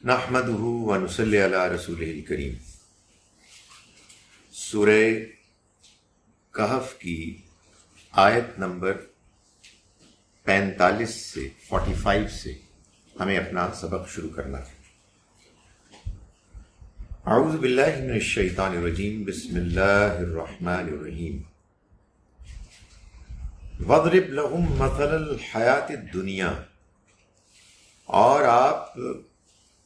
نحمدہ ونصلی علی رسولہ الکریم۔ سورہ کہف کی آیت نمبر 45 سے 45 سے ہمیں اپنا سبق شروع کرنا ہے۔ اعوذ باللہ من الشیطان الرجیم، بسم اللہ الرحمن الرحیم۔ وَاضْرِبْ لَهُمْ مَثَلَ الْحَيَاةِ الدُّنْيَا، اور آپ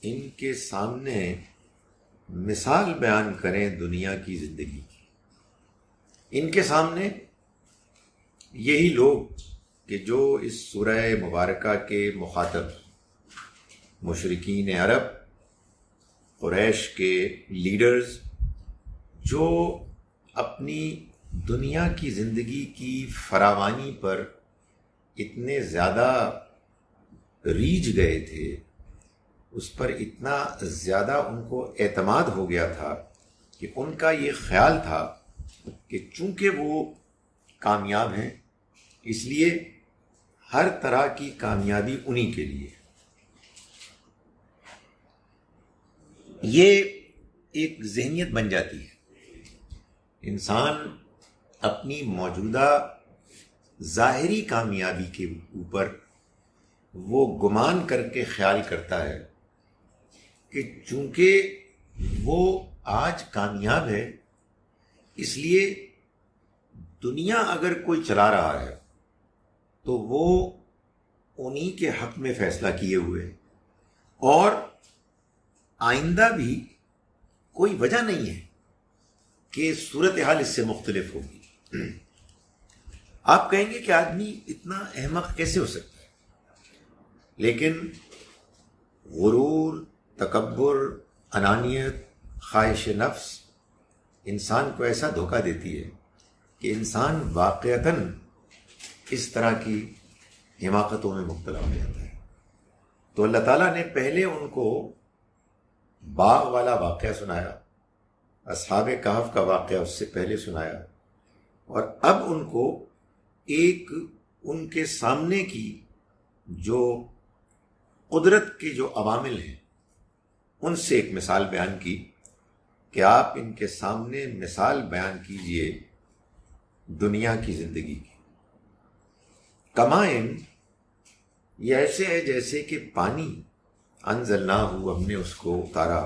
ان کے سامنے مثال بیان کریں دنیا کی زندگی کی۔ ان کے سامنے یہی لوگ کہ جو اس سورہ مبارکہ کے مخاطب مشرکین عرب، قریش کے لیڈرز، جو اپنی دنیا کی زندگی کی فراوانی پر اتنے زیادہ ریجھ گئے تھے، اس پر اتنا زیادہ ان کو اعتماد ہو گیا تھا کہ ان کا یہ خیال تھا کہ چونکہ وہ کامیاب ہیں اس لیے ہر طرح کی کامیابی انہی کے لیے۔ یہ ایک ذہنیت بن جاتی ہے۔ انسان اپنی موجودہ ظاہری کامیابی کے اوپر وہ گمان کر کے خیال کرتا ہے کہ چونکہ وہ آج کامیاب ہے اس لیے دنیا اگر کوئی چلا رہا ہے تو وہ انہی کے حق میں فیصلہ کیے ہوئے، اور آئندہ بھی کوئی وجہ نہیں ہے کہ صورتحال اس سے مختلف ہوگی۔ آپ کہیں گے کہ آدمی اتنا احمق کیسے ہو سکتا ہے؟ لیکن غرور، تکبر، انانیت، خواہش نفس انسان کو ایسا دھوکہ دیتی ہے کہ انسان واقعتاً اس طرح کی حماقتوں میں مبتلا ہو جاتا ہے۔ تو اللہ تعالیٰ نے پہلے ان کو باغ والا واقعہ سنایا، اصحاب کہف کا واقعہ اس سے پہلے سنایا، اور اب ان کو ایک ان کے سامنے کی جو قدرت کے جو عوامل ہیں ان سے ایک مثال بیان کی کہ آپ ان کے سامنے مثال بیان کیجئے دنیا کی زندگی کی۔ کمائن، یہ ایسے ہے جیسے کہ پانی، انزلناہ، ہم نے اس کو اتارا،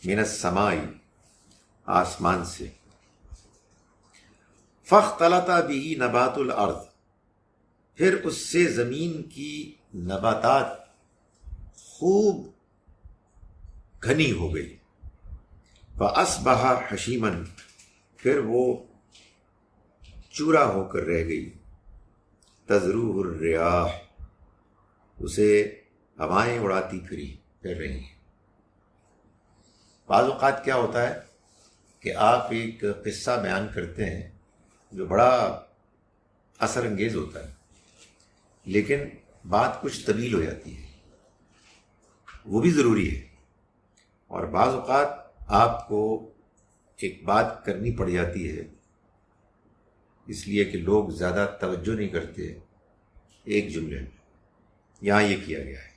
من السماء، آسمان سے، فاختلط بہ نبات الارض، پھر اس سے زمین کی نباتات خوب گھنی ہو گئی، فاصبح حشیما، پھر وہ چورا ہو کر رہ گئی، تذروہ الریاح، اسے ہوائیں اڑاتی پھر رہی ہیں۔ بعض اوقات کیا ہوتا ہے کہ آپ ایک قصہ بیان کرتے ہیں جو بڑا اثر انگیز ہوتا ہے، لیکن بات کچھ طویل ہو جاتی ہے، وہ بھی ضروری ہے، اور بعض اوقات آپ کو ایک بات کرنی پڑ جاتی ہے اس لیے کہ لوگ زیادہ توجہ نہیں کرتے ایک جملے میں۔ یہاں یہ کیا گیا ہے،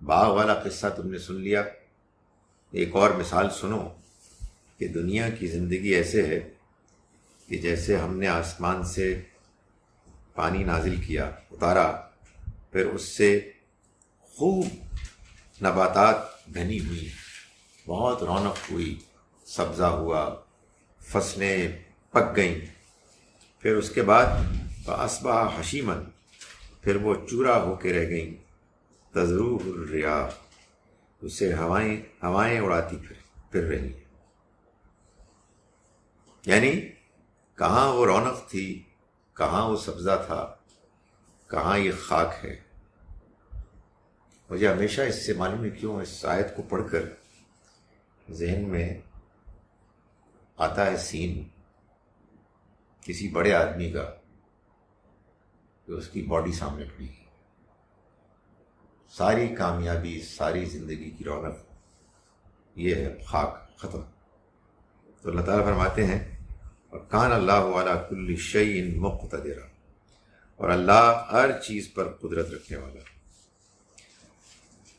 باغ والا قصہ تم نے سن لیا، ایک اور مثال سنو کہ دنیا کی زندگی ایسے ہے کہ جیسے ہم نے آسمان سے پانی نازل کیا، اتارا، پھر اس سے خوب نباتات گھنی ہوئی، بہت رونق ہوئی، سبزہ ہوا، فصلیں پک گئیں، پھر اس کے بعد فاصبح حشیما، پھر وہ چورا ہو کے رہ گئیں، تذروہ الریاح، اسے ہوائیں اڑاتی پھر رہی ہیں۔ یعنی کہاں وہ رونق تھی، کہاں وہ سبزہ تھا، کہاں یہ خاک ہے۔ مجھے ہمیشہ اس سے معلوم نہیں کیوں اس آیت کو پڑھ کر ذہن میں آتا ہے سین کسی بڑے آدمی کا کہ اس کی باڈی سامنے پڑی، ساری کامیابی، ساری زندگی کی رونق، یہ ہے خاک، ختم۔ تو اللہ تعالیٰ فرماتے ہیں وَكَانَ اللَّهُ عَلَى كُلِّ شَيْءٍ مُقْتَدِرًا، اور اللہ ہر چیز پر قدرت رکھنے والا۔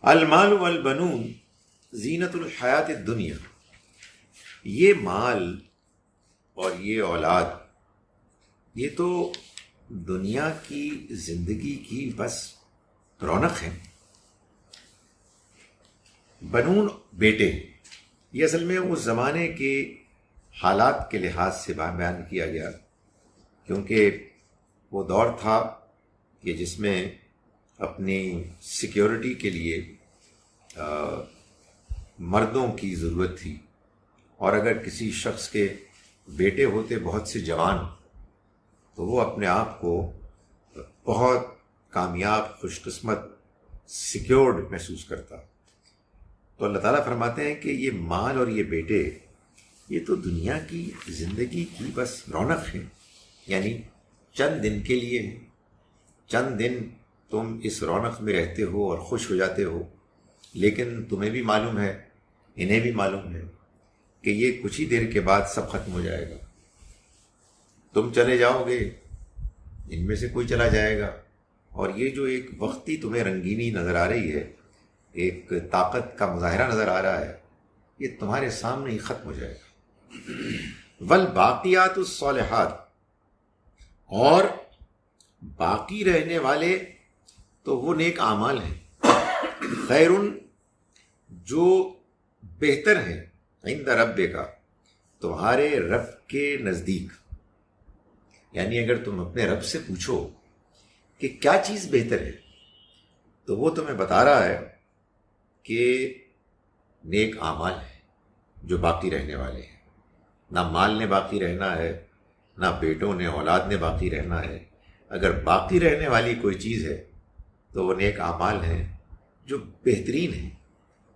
المال والبنون زینت الحیات الدنیا، یہ مال اور یہ اولاد یہ تو دنیا کی زندگی کی بس رونق ہے۔ بنون بیٹے، یہ اصل میں اس زمانے کے حالات کے لحاظ سے بیان کیا گیا، کیونکہ وہ دور تھا کہ جس میں اپنی سیکیورٹی کے لیے مردوں کی ضرورت تھی، اور اگر کسی شخص کے بیٹے ہوتے بہت سے جوان تو وہ اپنے آپ کو بہت کامیاب، خوش قسمت، سیکیورڈ محسوس کرتا۔ تو اللہ تعالیٰ فرماتے ہیں کہ یہ مال اور یہ بیٹے یہ تو دنیا کی زندگی کی بس رونق ہے، یعنی چند دن کے لیے ہے۔ چند دن تم اس رونق میں رہتے ہو اور خوش ہو جاتے ہو، لیکن تمہیں بھی معلوم ہے، انہیں بھی معلوم ہے کہ یہ کچھ ہی دیر کے بعد سب ختم ہو جائے گا۔ تم چلے جاؤ گے، ان میں سے کوئی چلا جائے گا، اور یہ جو ایک وقتی تمہیں رنگینی نظر آ رہی ہے، ایک طاقت کا مظاہرہ نظر آ رہا ہے، یہ تمہارے سامنے ہی ختم ہو جائے گا۔ والباقیات الصالحات، اور باقی رہنے والے تو وہ نیک اعمال ہیں، خیر، جو بہتر ہیں، عند ربک، تمہارے رب کے نزدیک۔ یعنی اگر تم اپنے رب سے پوچھو کہ کیا چیز بہتر ہے تو وہ تمہیں بتا رہا ہے کہ نیک اعمال ہیں جو باقی رہنے والے ہیں۔ نہ مال نے باقی رہنا ہے، نہ بیٹوں نے، اولاد نے باقی رہنا ہے۔ اگر باقی رہنے والی کوئی چیز ہے تو وہ نیک اعمال ہیں جو بہترین ہیں،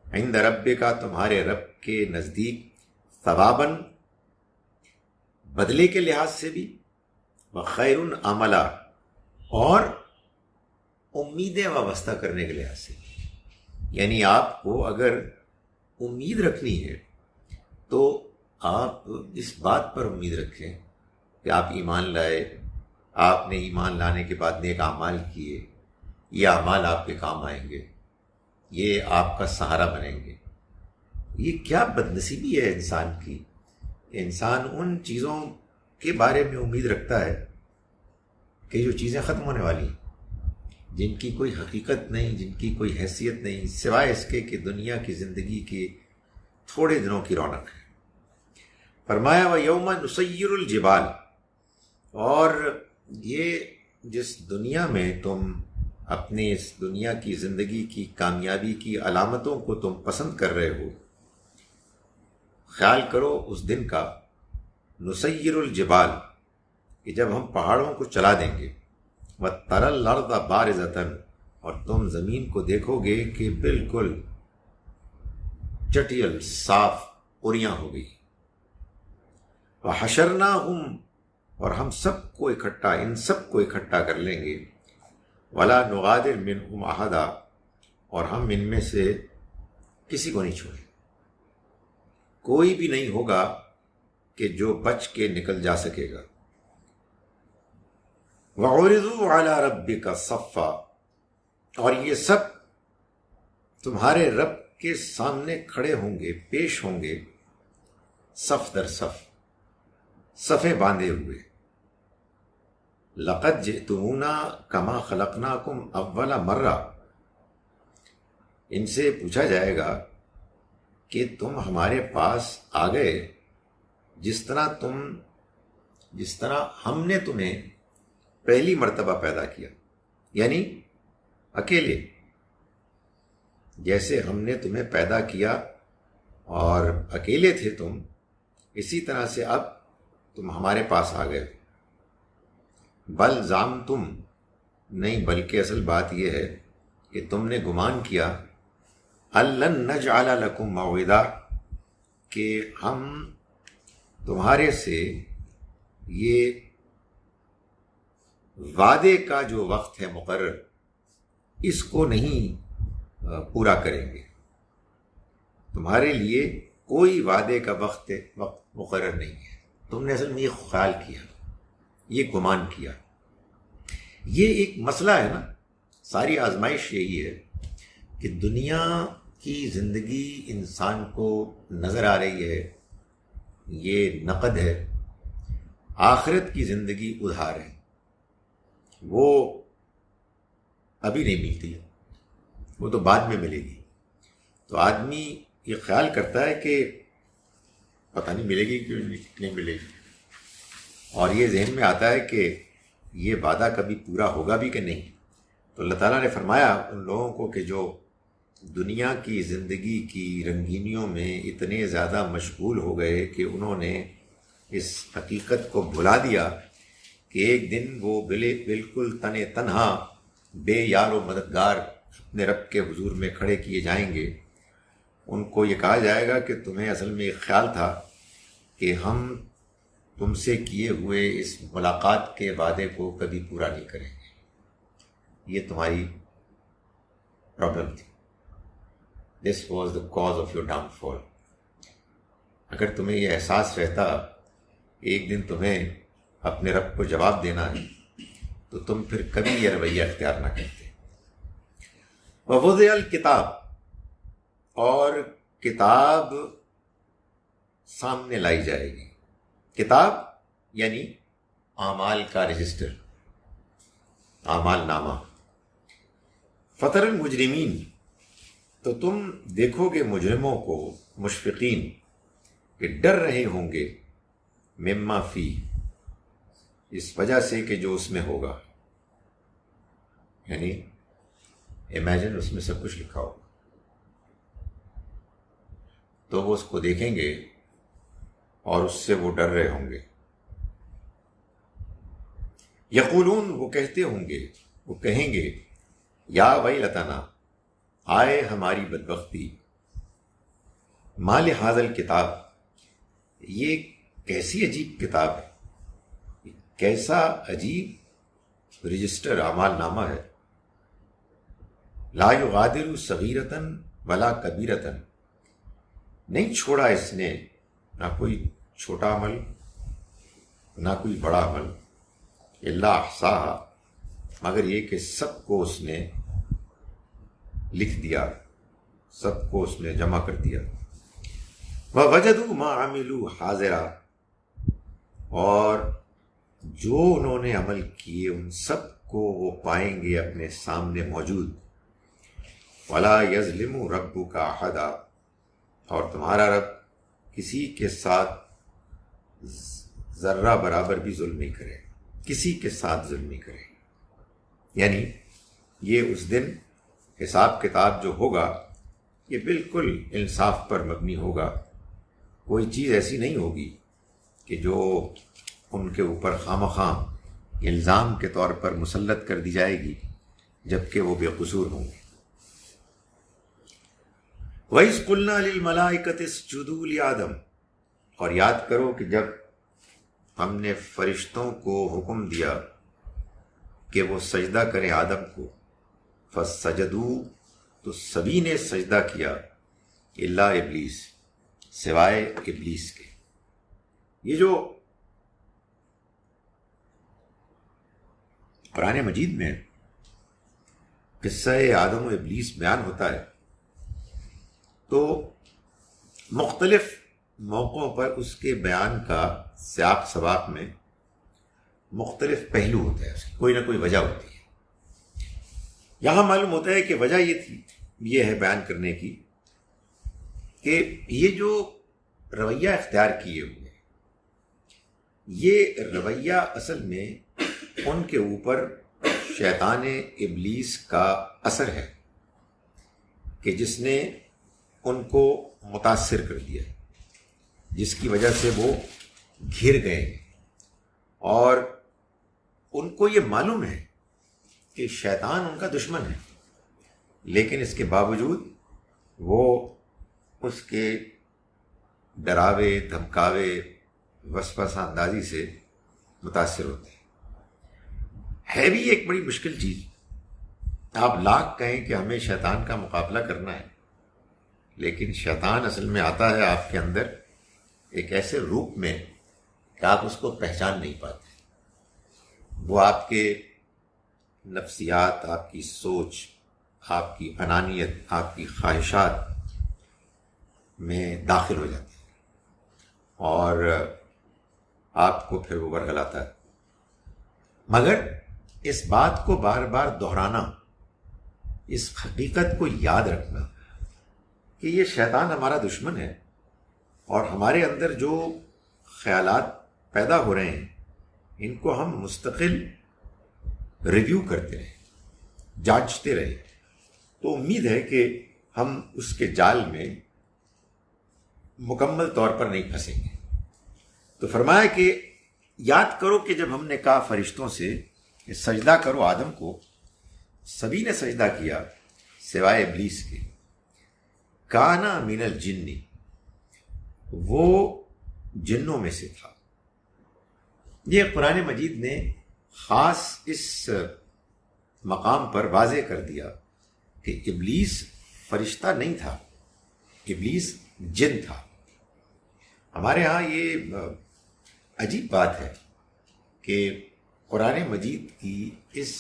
عند ربک، تمہارے رب کے نزدیک، ثواباً، بدلے کے لحاظ سے بھی، وخیر عملا، اور امیدیں وابستہ کرنے کے لحاظ سے بھی۔ یعنی آپ کو اگر امید رکھنی ہے تو آپ اس بات پر امید رکھیں کہ آپ ایمان لائے، آپ نے ایمان لانے کے بعد نیک اعمال کیے، یہ اعمال آپ کے کام آئیں گے، یہ آپ کا سہارا بنیں گے۔ یہ کیا بد نصیبی ہے انسان کی کہ انسان ان چیزوں کے بارے میں امید رکھتا ہے کہ جو چیزیں ختم ہونے والی ہیں، جن کی کوئی حقیقت نہیں، جن کی کوئی حیثیت نہیں، سوائے اس کے کہ دنیا کی زندگی کے تھوڑے دنوں کی رونق ہے۔ فرمایا وَيَوْمَ نُسَيِّرُ الْجِبَالَ، اور یہ جس دنیا میں تم اپنی اس دنیا کی زندگی کی کامیابی کی علامتوں کو تم پسند کر رہے ہو، خیال کرو اس دن کا، نُسَيِّرُ الْجِبَالَ، کہ جب ہم پہاڑوں کو چلا دیں گے، وَتَرَى الْأَرْضَ بَارِزَةً، اور تم زمین کو دیکھو گے کہ بالکل چٹیل، صاف، اوریاں ہو گئی۔ وَحَشَرْنَاهُمْ، اور ہم سب کو اکٹھا، ان سب کو اکٹھا کر لیں گے، وَلَا نُغَادِرْ مِنْهُمْ أَحَدًا، اور ہم ان میں سے کسی کو نہیں چھوڑیں، کوئی بھی نہیں ہوگا کہ جو بچ کے نکل جا سکے گا۔ وَعُرِضُوا عَلَى رَبِّكَ صَفًّا، اور یہ سب تمہارے رب کے سامنے کھڑے ہوں گے، پیش ہوں گے، صف در صف، صفیں باندھے ہوئے۔ لَقَدْ جِئْتُمُونَا كَمَا خَلَقْنَاكُمْ أَوَّلَ مَرَّةٍ، ان سے پوچھا جائے گا کہ تم ہمارے پاس آ گئے جس طرح ہم نے تمہیں پہلی مرتبہ پیدا کیا، یعنی اکیلے، جیسے ہم نے تمہیں پیدا کیا اور اکیلے تھے تم، اسی طرح سے اب تم ہمارے پاس آ گئے۔ بل زعمتم، نہیں بلکہ اصل بات یہ ہے کہ تم نے گمان کیا، الن نجعل لکم موعدا، کہ ہم تمہارے سے یہ وعدے کا جو وقت ہے مقرر، اس کو نہیں پورا کریں گے، تمہارے لیے کوئی وعدے کا وقت مقرر نہیں ہے۔ تم نے اصل میں یہ خیال کیا، یہ گمان کیا۔ یہ ایک مسئلہ ہے نا، ساری آزمائش یہی ہے کہ دنیا کی زندگی انسان کو نظر آ رہی ہے، یہ نقد ہے، آخرت کی زندگی ادھار ہے، وہ ابھی نہیں ملتی، وہ تو بعد میں ملے گی۔ تو آدمی یہ خیال کرتا ہے کہ پتہ نہیں ملے گی کہ نہیں ملے گی، اور یہ ذہن میں آتا ہے کہ یہ وعدہ کبھی پورا ہوگا بھی کہ نہیں۔ تو اللہ تعالیٰ نے فرمایا ان لوگوں کو کہ جو دنیا کی زندگی کی رنگینیوں میں اتنے زیادہ مشغول ہو گئے کہ انہوں نے اس حقیقت کو بھلا دیا کہ ایک دن وہ بالکل تنہا بے یار و مددگار اپنے رب کے حضور میں کھڑے کیے جائیں گے، ان کو یہ کہا جائے گا کہ تمہیں اصل میں ایک خیال تھا کہ ہم تم سے کیے ہوئے اس ملاقات کے وعدے کو کبھی پورا نہیں کریں گے، یہ تمہاری پرابلم تھی، this was the cause of your downfall. اگر تمہیں یہ احساس رہتا ایک دن تمہیں اپنے رب کو جواب دینا ہے تو تم پھر کبھی یہ رویہ اختیار نہ کرتے۔ ووضع الکتاب، اور کتاب سامنے لائی جائے گی۔ کتاب یعنی اعمال کا رجسٹر، اعمال نامہ۔ فطر المجرمین، تو تم دیکھو گے مجرموں کو، مشفقین، کہ ڈر رہے ہوں گے، مما فی، اس وجہ سے کہ جو اس میں ہوگا، یعنی امیجن اس میں سب کچھ لکھا ہوگا، تو وہ اس کو دیکھیں گے اور اس سے وہ ڈر رہے ہوں گے۔ یقولون، وہ کہتے ہوں گے، وہ کہیں گے، یا ویلتنا، آئے ہماری بدبختی، ما لہذا الکتاب، یہ کیسی عجیب کتاب ہے، کیسا عجیب رجسٹر، اعمال نامہ ہے، لا یغادر صغیرۃ ولا کبیرۃ، نہیں چھوڑا اس نے نہ کوئی چھوٹا عمل نہ کوئی بڑا عمل، الا احصاہا، مگر یہ کہ سب کو اس نے لکھ دیا، سب کو اس نے جمع کر دیا۔ وَوَجَدُوا مَا عَمِلُوا حَاضِرًا، اور جو انہوں نے عمل کیے ان سب کو وہ پائیں گے اپنے سامنے موجود۔ وَلَا يَظْلِمُ رَبُّكَ أَحَدًا، اور تمہارا رب کسی کے ساتھ ذرہ برابر بھی ظلم نہیں کرے، کسی کے ساتھ ظلم نہیں کرے، یعنی یہ اس دن حساب کتاب جو ہوگا یہ بالکل انصاف پر مبنی ہوگا، کوئی چیز ایسی نہیں ہوگی کہ جو ان کے اوپر خواہ الزام کے طور پر مسلط کر دی جائے گی جبکہ وہ بے قصور ہوں گے۔ وَإِذْ قُلْنَا لِلْمَلَائِكَةِ اسْجُدُوا لِآدَمَ، اور یاد کرو کہ جب ہم نے فرشتوں کو حکم دیا کہ وہ سجدہ کریں آدم کو، فَسَجَدُوا، تو سبھی نے سجدہ کیا، الا ابلیس، سوائے ابلیس کے۔ یہ جو قرآن مجید میں قصہ آدم و ابلیس بیان ہوتا ہے تو مختلف موقعوں پر اس کے بیان کا سیاق سباق میں مختلف پہلو ہوتا ہے، اس کی کوئی نہ کوئی وجہ ہوتی ہے۔ یہاں معلوم ہوتا ہے کہ وجہ یہ ہے بیان کرنے کی کہ یہ جو رویہ اختیار کیے ہوئے، یہ رویہ اصل میں ان کے اوپر شیطان ابلیس کا اثر ہے کہ جس نے ان کو متاثر کر دیا، جس کی وجہ سے وہ گھر گئے، اور ان کو یہ معلوم ہے کہ شیطان ان کا دشمن ہے، لیکن اس کے باوجود وہ اس کے ڈراوے دھمکاوے وسوسہ اندازی سے متاثر ہوتے ہیں۔ ہے بھی ایک بڑی مشکل چیز، آپ لاکھ کہیں کہ ہمیں شیطان کا مقابلہ کرنا ہے، لیکن شیطان اصل میں آتا ہے آپ کے اندر ایک ایسے روپ میں کہ آپ اس کو پہچان نہیں پاتے۔ وہ آپ کے نفسیات، آپ کی سوچ، آپ کی انانیت، آپ کی خواہشات میں داخل ہو جاتی ہے اور آپ کو پھر وہ ورگلاتا ہے۔ مگر اس بات کو بار بار دہرانا، اس حقیقت کو یاد رکھنا کہ یہ شیطان ہمارا دشمن ہے، اور ہمارے اندر جو خیالات پیدا ہو رہے ہیں ان کو ہم مستقل ریویو کرتے رہیں، جانچتے رہیں، تو امید ہے کہ ہم اس کے جال میں مکمل طور پر نہیں پھنسیں گے۔ تو فرمایا کہ یاد کرو کہ جب ہم نے کہا فرشتوں سے کہ سجدہ کرو آدم کو، سبھی نے سجدہ کیا سوائے ابلیس کے۔ کانا من الجن، وہ جنوں میں سے تھا۔ یہ قرآن مجید نے خاص اس مقام پر واضح کر دیا کہ ابلیس فرشتہ نہیں تھا، ابلیس جن تھا۔ ہمارے ہاں یہ عجیب بات ہے کہ قرآن مجید کی اس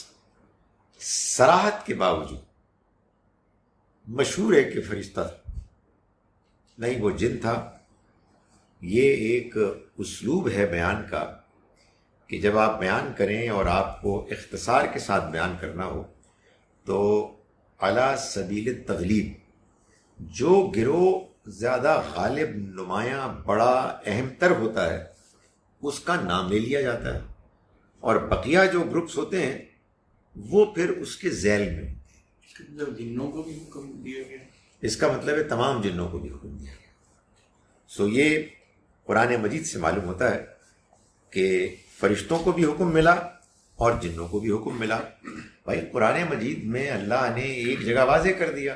صراحت کے باوجود مشہور ہے کہ فرشتہ تھا، نہیں وہ جن تھا۔ یہ ایک اسلوب ہے بیان کا کہ جب آپ بیان کریں اور آپ کو اختصار کے ساتھ بیان کرنا ہو تو علی سبیل التغلیب جو گروہ زیادہ غالب، نمایاں، بڑا، اہم تر ہوتا ہے اس کا نام لے لیا جاتا ہے، اور بقیہ جو گروپس ہوتے ہیں وہ پھر اس کے ذیل میں۔ جنوں کو بھی حکم دیا گیا، اس کا مطلب ہے تمام جنوں کو بھی حکم دیا گیا۔ یہ قرآن مجید سے معلوم ہوتا ہے کہ فرشتوں کو بھی حکم ملا اور جنوں کو بھی حکم ملا۔ بھائی قرآن مجید میں اللہ نے ایک جگہ واضح کر دیا،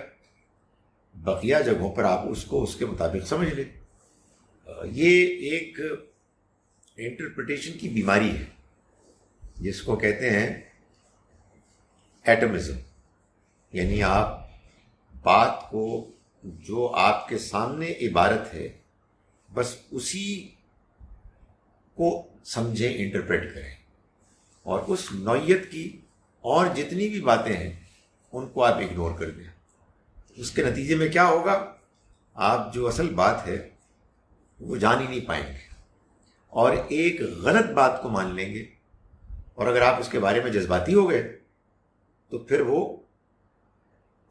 بقیہ جگہوں پر آپ اس کو اس کے مطابق سمجھ لیں۔ یہ ایک انٹرپریٹیشن کی بیماری ہے جس کو کہتے ہیں ایٹمزم، یعنی آپ بات کو جو آپ کے سامنے عبارت ہے بس اسی کو سمجھیں، انٹرپریٹ کریں، اور اس نوعیت کی اور جتنی بھی باتیں ہیں ان کو آپ اگنور کر دیں۔ اس کے نتیجے میں کیا ہوگا؟ آپ جو اصل بات ہے وہ جان ہی نہیں پائیں گے اور ایک غلط بات کو مان لیں گے، اور اگر آپ اس کے بارے میں جذباتی ہو گئے تو پھر وہ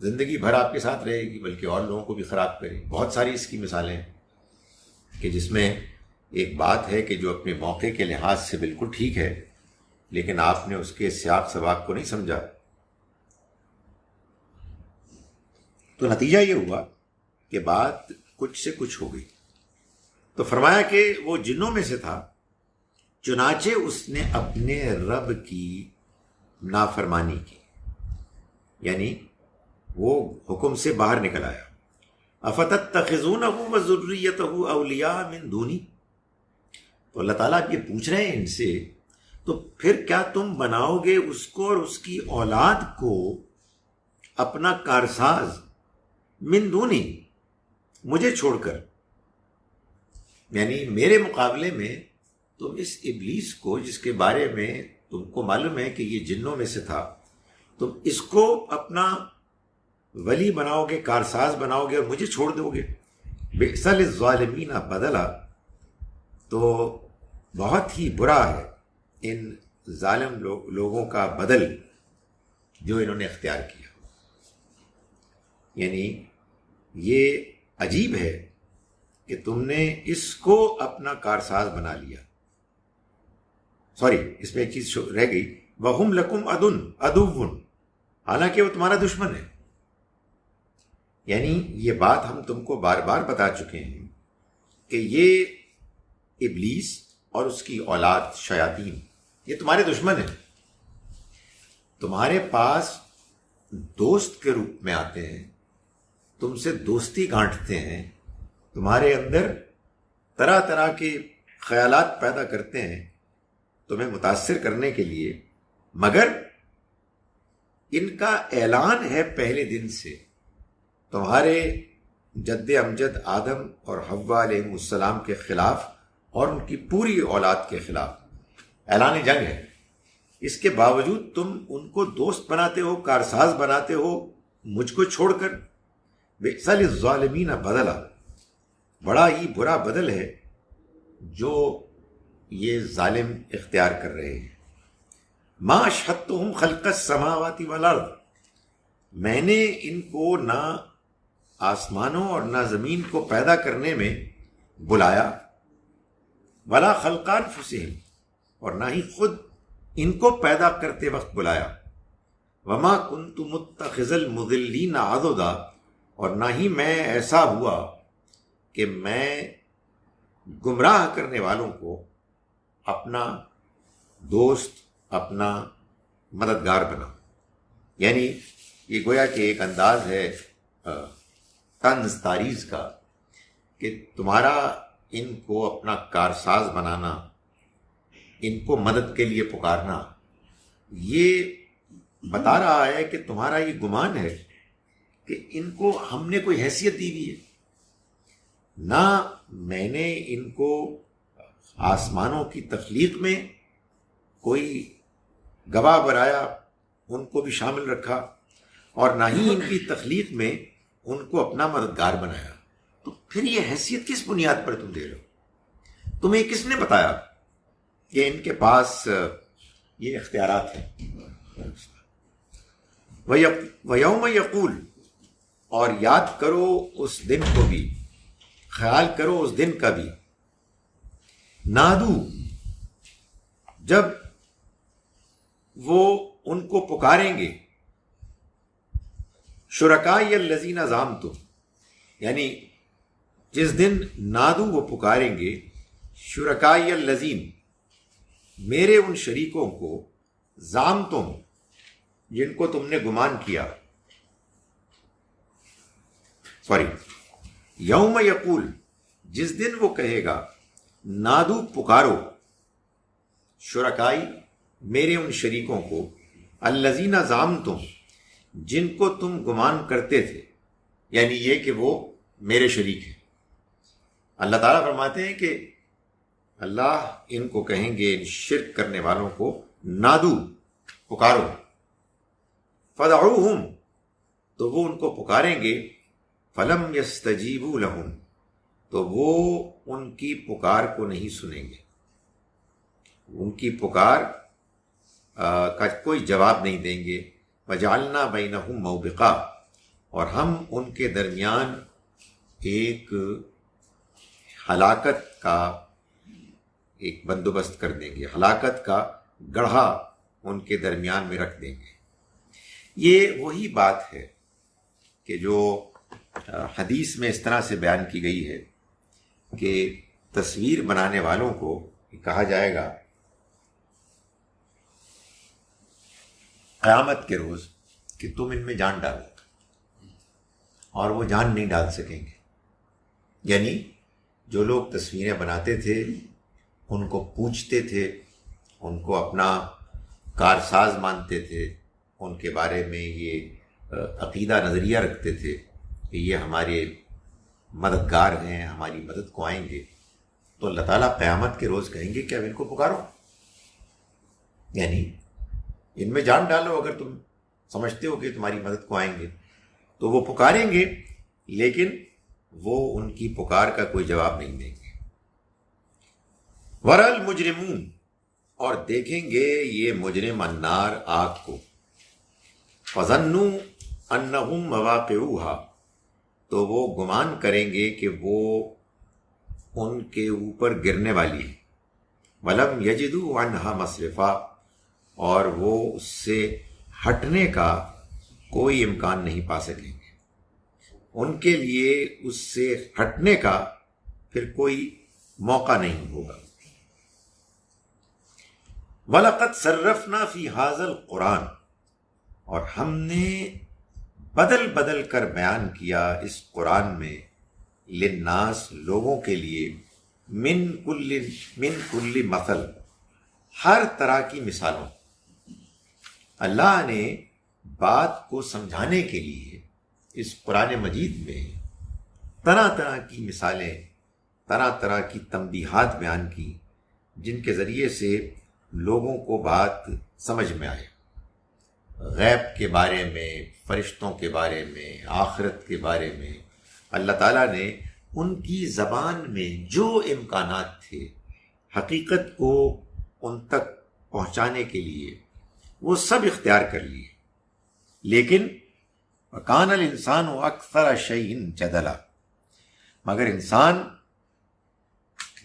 زندگی بھر آپ کے ساتھ رہے گی، بلکہ اور لوگوں کو بھی خراب کرے گی۔ بہت ساری اس کی مثالیں ہیں کہ جس میں ایک بات ہے کہ جو اپنے موقع کے لحاظ سے بالکل ٹھیک ہے، لیکن آپ نے اس کے سیاق سباق کو نہیں سمجھا، تو نتیجہ یہ ہوا کہ بات کچھ سے کچھ ہو گئی۔ تو فرمایا کہ وہ جنوں میں سے تھا، چنانچہ اس نے اپنے رب کی نافرمانی کی، یعنی وہ حکم سے باہر نکل آیا۔ افتتخذونہ وذریتہ اولیاء من دونی، تو اللہ تعالیٰ یہ پوچھ رہے ہیں ان سے، تو پھر کیا تم بناؤ گے اس کو اور اس کی اولاد کو اپنا کارساز، من دونی، مجھے چھوڑ کر، یعنی میرے مقابلے میں تم اس ابلیس کو جس کے بارے میں تم کو معلوم ہے کہ یہ جنوں میں سے تھا، تم اس کو اپنا ولی بناؤ گے، کارساز بناؤ گے اور مجھے چھوڑ دو گے۔ بئس للظالمین بدلا، تو بہت ہی برا ہے ان ظالم لوگوں کا بدل جو انہوں نے اختیار کیا۔ یعنی یہ عجیب ہے کہ تم نے اس کو اپنا کارساز بنا لیا۔ سوری، اس میں ایک چیز رہ گئی، وَهُمْ لَكُمْ عَدُوٌّ، حالانکہ وہ تمہارا دشمن ہے۔ یعنی یہ بات ہم تم کو بار بار بتا چکے ہیں کہ یہ ابلیس اور اس کی اولاد شیاطین یہ تمہارے دشمن ہیں، تمہارے پاس دوست کے روپ میں آتے ہیں، تم سے دوستی گانٹتے ہیں، تمہارے اندر طرح طرح کے خیالات پیدا کرتے ہیں تمہیں متاثر کرنے کے لیے، مگر ان کا اعلان ہے پہلے دن سے تمہارے جد امجد آدم اور حوا علیہ السلام کے خلاف اور ان کی پوری اولاد کے خلاف اعلان جنگ ہے۔ اس کے باوجود تم ان کو دوست بناتے ہو، کارساز بناتے ہو، مجھ کو چھوڑ کر بئس للظالمین بدلا، بڑا ہی برا بدل ہے جو یہ ظالم اختیار کر رہے ہیں۔ ما اشہدتہم خلق السماوات والارض، میں نے ان کو نہ آسمانوں اور نہ زمین کو پیدا کرنے میں بلایا، ولا خلق انفسہم، اور نہ ہی خود ان کو پیدا کرتے وقت بلایا، وما کنت متخذ المضلین عضدا، اور نہ ہی میں ایسا ہوا کہ میں گمراہ کرنے والوں کو اپنا دوست، اپنا مددگار بنا۔ یعنی یہ گویا کہ ایک انداز ہے طنز تاریز کا کہ تمہارا ان کو اپنا کارساز بنانا، ان کو مدد کے لیے پکارنا، یہ بتا رہا ہے کہ تمہارا یہ گمان ہے کہ ان کو ہم نے کوئی حیثیت دی ہوئی ہے، نہ میں نے ان کو آسمانوں کی تخلیق میں کوئی گواہ بنایا، ان کو بھی شامل رکھا، اور نہ ہی ان کی تخلیق میں ان کو اپنا مددگار بنایا۔ تو پھر یہ حیثیت کس بنیاد پر تم دے رہے ہو؟ تمہیں کس نے بتایا کہ ان کے پاس یہ اختیارات ہیں؟ وَيَوْمَ يَقُولُ، اور یاد کرو اس دن کو بھی، خیال کرو اس دن کا بھی، نادو، جب وہ ان کو پکاریں گے، شرکائی الذین زعمتم، یعنی جس دن نادو وہ پکاریں گے، شرکائی الذین، میرے ان شریکوں کو، زعمتم، جن کو تم نے گمان کیا، یوم یقول، جس دن وہ کہے گا، نادو پکارو، شرکائی، میرے ان شریکوں کو، الذین زعمتم، جن کو تم گمان کرتے تھے، یعنی یہ کہ وہ میرے شریک ہیں۔ اللہ تعالیٰ فرماتے ہیں کہ اللہ ان کو کہیں گے، ان شرک کرنے والوں کو، نادو، پکارو، فدعوہم، تو وہ ان کو پکاریں گے، فلم یستجیبوا لہم، تو وہ ان کی پکار کو نہیں سنیں گے، ان کی پکار کا کوئی جواب نہیں دیں گے۔ وجعلنا بینہم موبقا، اور ہم ان کے درمیان ایک ہلاکت کا ایک بندوبست کر دیں گے، ہلاکت کا گڑھا ان کے درمیان میں رکھ دیں گے۔ یہ وہی بات ہے کہ جو حدیث میں اس طرح سے بیان کی گئی ہے کہ تصویر بنانے والوں کو کہا جائے گا قیامت کے روز کہ تم ان میں جان ڈالو، اور وہ جان نہیں ڈال سکیں گے۔ یعنی جو لوگ تصویریں بناتے تھے، ان کو پوچھتے تھے، ان کو اپنا کارساز مانتے تھے، ان کے بارے میں یہ عقیدہ نظریہ رکھتے تھے کہ یہ ہمارے مددگار ہیں، ہماری مدد کو آئیں گے، تو اللہ تعالیٰ قیامت کے روز کہیں گے کہ اب ان کو پکارو، یعنی ان میں جان ڈالو، اگر تم سمجھتے ہو کہ تمہاری مدد کو آئیں گے۔ تو وہ پکاریں گے، لیکن وہ ان کی پکار کا کوئی جواب نہیں دیں گے۔ ورل مجرمون، اور دیکھیں گے یہ مجرم النار، آگ کو، فظنوا انہم مواقعوہا، تو وہ گمان کریں گے کہ وہ ان کے اوپر گرنے والی ہے، ولم یجدوا عنہا مصرفا، اور وہ اس سے ہٹنے کا کوئی امکان نہیں پا سکیں گے، ان کے لیے اس سے ہٹنے کا پھر کوئی موقع نہیں ہوگا۔ وَلَقَدْ صَرَّفْنَا فِي هَذَا الْقُرْآنِ، اور ہم نے بدل بدل کر بیان کیا اس قرآن میں، للناس، لوگوں کے لیے، من کل مثل، ہر طرح کی مثالوں۔ اللہ نے بات کو سمجھانے کے لیے اس قرآن مجید میں طرح طرح کی مثالیں، طرح طرح کی تنبیہات بیان کی، جن کے ذریعے سے لوگوں کو بات سمجھ میں آئے۔ غیب کے بارے میں، فرشتوں کے بارے میں، آخرت کے بارے میں اللہ تعالیٰ نے ان کی زبان میں جو امکانات تھے حقیقت کو ان تک پہنچانے کے لیے وہ سب اختیار کر لیے. لیکن وَكَانَ الْإِنسَانُ أَكْثَرَ شَيْءٍ جَدَلًا، مگر انسان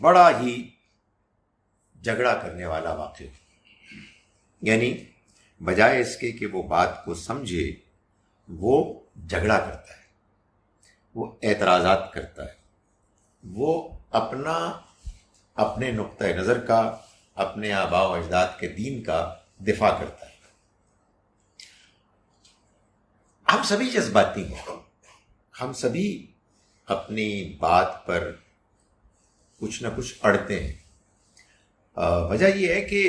بڑا ہی جھگڑا کرنے والا واقع ہے. یعنی بجائے اس کے کہ وہ بات کو سمجھے وہ جھگڑا کرتا ہے، وہ اعتراضات کرتا ہے، وہ اپنے نقطۂ نظر کا، اپنے آباء و اجداد کے دین کا دفاع کرتا ہے. ہم سبھی جذباتی ہیں، ہم سبھی اپنی بات پر کچھ نہ کچھ اڑتے ہیں. وجہ یہ ہے کہ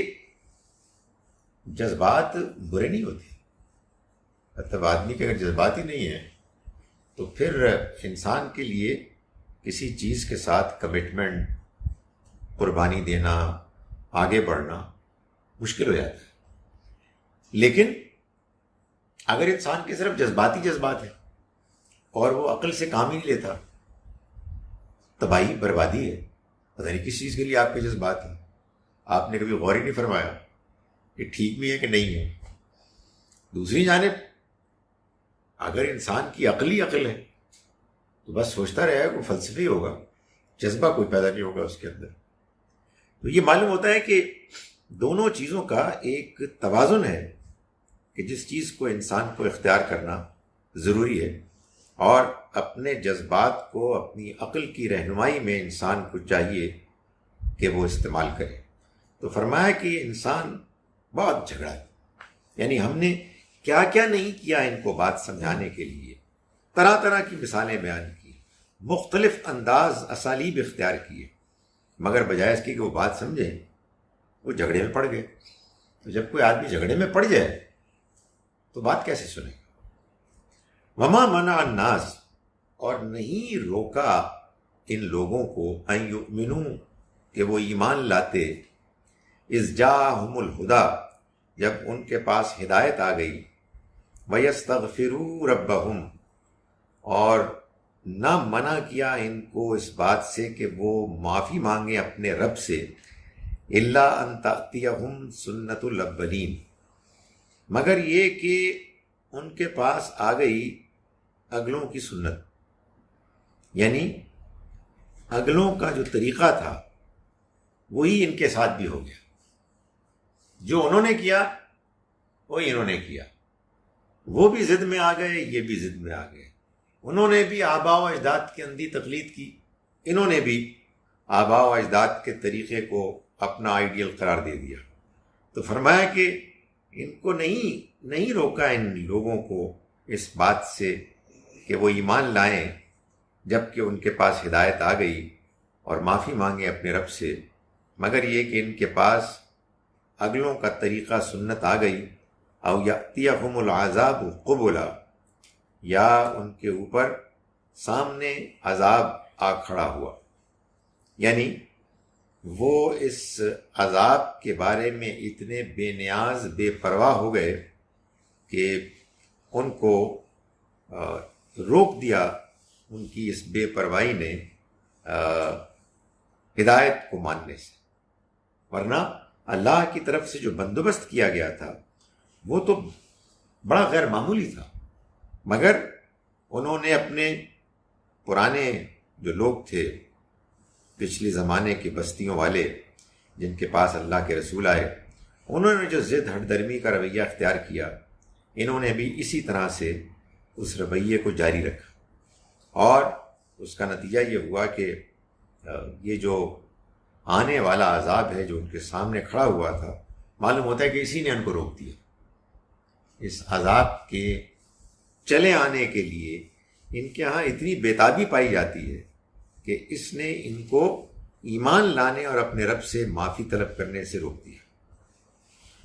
جذبات برے نہیں ہوتے. مطلب آدمی کے اگر جذبات ہی نہیں ہے تو پھر انسان کے لیے کسی چیز کے ساتھ کمٹمنٹ، قربانی دینا، آگے بڑھنا مشکل ہو جاتا ہے. لیکن اگر انسان کے صرف جذبات ہے اور وہ عقل سے کام ہی نہیں لیتا، تباہی بربادی ہے. پتہ نہیں کس چیز کے لیے آپ کے جذبات ہیں، آپ نے کبھی غور ہی نہیں فرمایا کہ ٹھیک بھی ہے کہ نہیں ہے. دوسری جانب اگر انسان کی عقل ہی عقل ہے تو بس سوچتا رہے گا، کوئی فلسفی ہوگا، جذبہ کوئی پیدا نہیں ہوگا اس کے اندر. تو یہ معلوم ہوتا ہے کہ دونوں چیزوں کا ایک توازن ہے کہ جس چیز کو انسان کو اختیار کرنا ضروری ہے، اور اپنے جذبات کو اپنی عقل کی رہنمائی میں انسان کو چاہیے کہ وہ استعمال کرے. تو فرمایا کہ انسان بہت جھگڑا ہے. یعنی ہم نے کیا کیا نہیں کیا ان کو بات سمجھانے کے لیے، طرح طرح کی مثالیں بیان کی، مختلف انداز اسالیب اختیار کیے، مگر بجائے اس کی کہ وہ بات سمجھیں وہ جھگڑے میں پڑ گئے. تو جب کوئی آدمی جھگڑے میں پڑ جائے تو بات کیسے سنے؟ وما منع الناس، اور نہیں روکا ان لوگوں کو، ان یؤمنوا، کہ وہ ایمان لاتے، اذ جاءہم الہدی، جب ان کے پاس ہدایت آ گئی، ویستغفروا ربہم، اور نہ منع کیا ان کو اس بات سے کہ وہ معافی مانگیں اپنے رب سے، الا ان تأتیہم سنت الاولین، مگر یہ کہ ان کے پاس آ گئی اگلوں کی سنت. یعنی اگلوں کا جو طریقہ تھا وہی ان کے ساتھ بھی ہو گیا. جو انہوں نے کیا وہی انہوں نے کیا. وہ بھی ضد میں آ گئے، یہ بھی ضد میں آ گئے. انہوں نے بھی آباء و اجداد کی اندھی تقلید کی، انہوں نے بھی آباء و اجداد کے طریقے کو اپنا آئیڈیل قرار دے دیا. تو فرمایا کہ ان کو نہیں روکا ان لوگوں کو اس بات سے کہ وہ ایمان لائیں جب کہ ان کے پاس ہدایت آ گئی اور معافی مانگیں اپنے رب سے، مگر یہ کہ ان کے پاس اگلوں کا طریقہ سنت آ گئی، او یأتیہم العذاب قبلا، یا ان کے اوپر سامنے عذاب آ کھڑا ہوا. یعنی وہ اس عذاب کے بارے میں اتنے بے نیاز، بے پرواہ ہو گئے کہ ان کو روک دیا ان کی اس بے پرواہی نے ہدایت کو ماننے سے. ورنہ اللہ کی طرف سے جو بندوبست کیا گیا تھا وہ تو بڑا غیر معمولی تھا، مگر انہوں نے اپنے پرانے جو لوگ تھے، پچھلے زمانے کے بستیوں والے جن کے پاس اللہ کے رسول آئے، انہوں نے جو ضد ہٹ درمی کا رویہ اختیار کیا، انہوں نے بھی اسی طرح سے اس رویے کو جاری رکھا، اور اس کا نتیجہ یہ ہوا کہ یہ جو آنے والا عذاب ہے جو ان کے سامنے کھڑا ہوا تھا، معلوم ہوتا ہے کہ اسی نے ان کو روک دیا. اس عذاب کے چلے آنے کے لیے ان کے ہاں اتنی بیتابی پائی جاتی ہے کہ اس نے ان کو ایمان لانے اور اپنے رب سے معافی طلب کرنے سے روک دیا.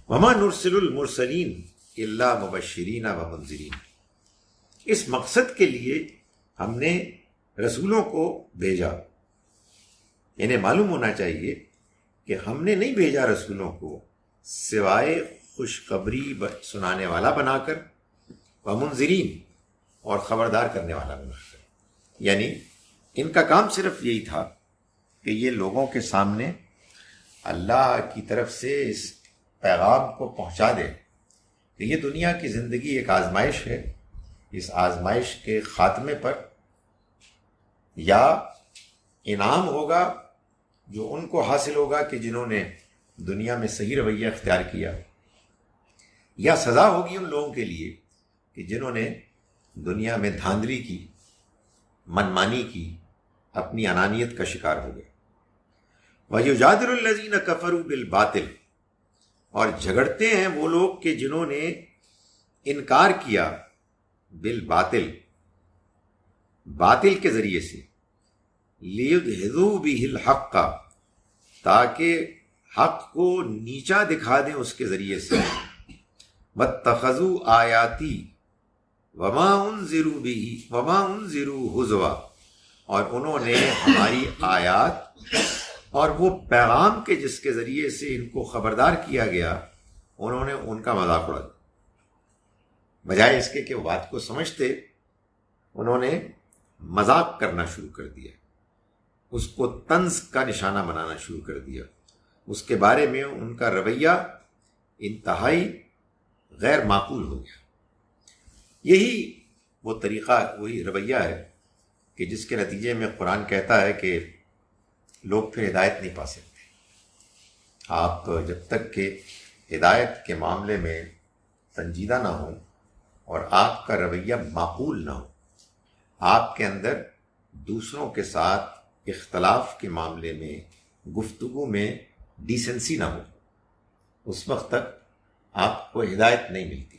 وما نرسل المرسلین الا مبشرین و منذرین، اس مقصد کے لیے ہم نے رسولوں کو بھیجا. انہیں معلوم ہونا چاہیے کہ ہم نے نہیں بھیجا رسولوں کو سوائے خوشخبری سنانے والا بنا کر، ومنذرین، اور خبردار کرنے والا بنا کر. یعنی ان کا کام صرف یہی تھا کہ یہ لوگوں کے سامنے اللہ کی طرف سے اس پیغام کو پہنچا دے کہ یہ دنیا کی زندگی ایک آزمائش ہے. اس آزمائش کے خاتمے پر یا انعام ہوگا جو ان کو حاصل ہوگا کہ جنہوں نے دنیا میں صحیح رویہ اختیار کیا، یا سزا ہوگی ان لوگوں کے لیے کہ جنہوں نے دنیا میں دھاندلی کی، منمانی کی، اپنی انانیت کا شکار ہو گئے. وَيُجَادِلُ الَّذِينَ كَفَرُوا بِالْبَاطِلِ، اور جھگڑتے ہیں وہ لوگ کہ جنہوں نے انکار کیا بالباطل، باطل کے ذریعے سے، لِيُدْحِضُوا بِهِ الْحَقَّ، تاکہ حق کو نیچا دکھا دیں اس کے ذریعے سے. وَاتَّخَذُوا آیَاتِي وَمَا أُنذِرُوا بِهِ وَمَا أُنذِرُوا هُزُوًا، اور انہوں نے ہماری آیات اور وہ پیغام کے جس کے ذریعے سے ان کو خبردار کیا گیا، انہوں نے ان کا مذاق اڑا دیا. بجائے اس کے کہ وہ بات کو سمجھتے، انہوں نے مذاق کرنا شروع کر دیا، اس کو طنز کا نشانہ بنانا شروع کر دیا. اس کے بارے میں ان کا رویہ انتہائی غیر معقول ہو گیا. یہی وہ طریقہ، وہی رویہ ہے کہ جس کے نتیجے میں قرآن کہتا ہے کہ لوگ پھر ہدایت نہیں پا سکتے. آپ جب تک کہ ہدایت کے معاملے میں سنجیدہ نہ ہوں اور آپ کا رویہ معقول نہ ہو، آپ کے اندر دوسروں کے ساتھ اختلاف کے معاملے میں، گفتگو میں ڈیسنسی نہ ہو، اس وقت تک آپ کو ہدایت نہیں ملتی.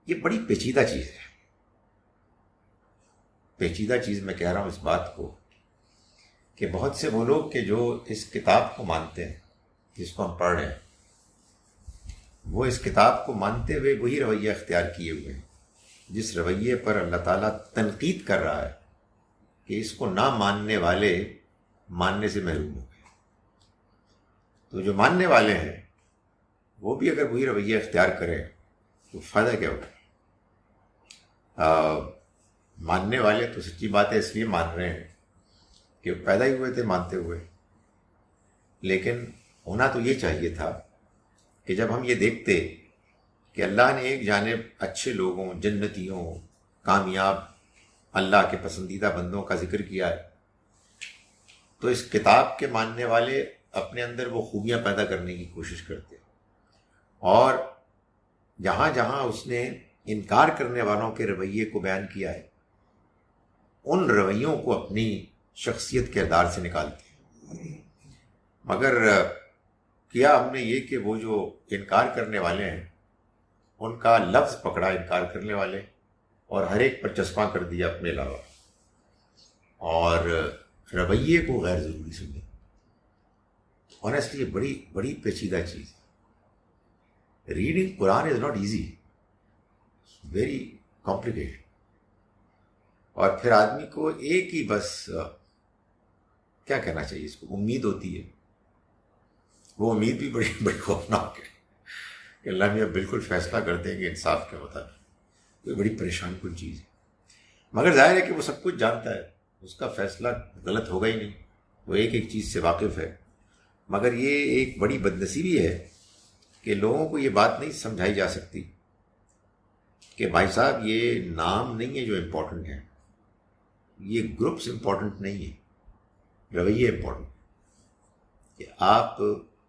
یہ بڑی پیچیدہ چیز ہے. پیچیدہ چیز میں کہہ رہا ہوں اس بات کو کہ بہت سے وہ لوگ کہ جو اس کتاب کو مانتے ہیں جس کو ہم پڑھ رہے ہیں، وہ اس کتاب کو مانتے ہوئے وہی رویہ اختیار کیے ہوئے ہیں جس رویے پر اللہ تعالیٰ تنقید کر رہا ہے کہ اس کو نہ ماننے والے ماننے سے محروم ہو گئے. تو جو ماننے والے ہیں وہ بھی اگر وہی رویہ اختیار کریں تو فائدہ کیا ہوگا؟ ماننے والے تو سچی بات ہے اس لیے مان رہے ہیں کہ وہ پیدا ہی ہوئے تھے مانتے ہوئے، لیکن ہونا تو یہ چاہیے تھا کہ جب ہم یہ دیکھتے کہ اللہ نے ایک جانب اچھے لوگوں، جنتیوں، کامیاب اللہ کے پسندیدہ بندوں کا ذکر کیا ہے، تو اس کتاب کے ماننے والے اپنے اندر وہ خوبیاں پیدا کرنے کی کوشش کرتے، اور جہاں جہاں اس نے انکار کرنے والوں کے رویے کو بیان کیا ہے، ان رویوں کو اپنی شخصیت کے کردار سے نکالتے. مگر کیا ہم نے یہ کہ وہ جو انکار کرنے والے ہیں ان کا لفظ پکڑا انکار کرنے والے، اور ہر ایک پر چسپاں کر دیا اپنے علاوہ، اور رویے کو غیر ضروری سمجھے. آنیسٹلی یہ بڑی بڑی پیچیدہ چیز ہے. Reading Quran is not easy, very complicated. اور پھر آدمی کو ایک ہی بس کیا کہنا چاہیے، اس کو امید ہوتی ہے. وہ امید بھی بڑی بڑی خوفناک ہے کہ اللہ میاں بالکل فیصلہ کر دیں گے انصاف کے مطابق. یہ بڑی پریشان کن چیز ہے. مگر ظاہر ہے کہ وہ سب کچھ جانتا ہے، اس کا فیصلہ غلط ہوگا ہی نہیں، وہ ایک ایک چیز سے واقف ہے. مگر یہ ایک بڑی بدنصیبی ہے کہ لوگوں کو یہ بات نہیں سمجھائی جا سکتی کہ بھائی صاحب یہ نام نہیں ہے جو امپورٹنٹ ہے، یہ گروپس امپورٹنٹ نہیں ہے، رویے امپورٹنٹ کہ آپ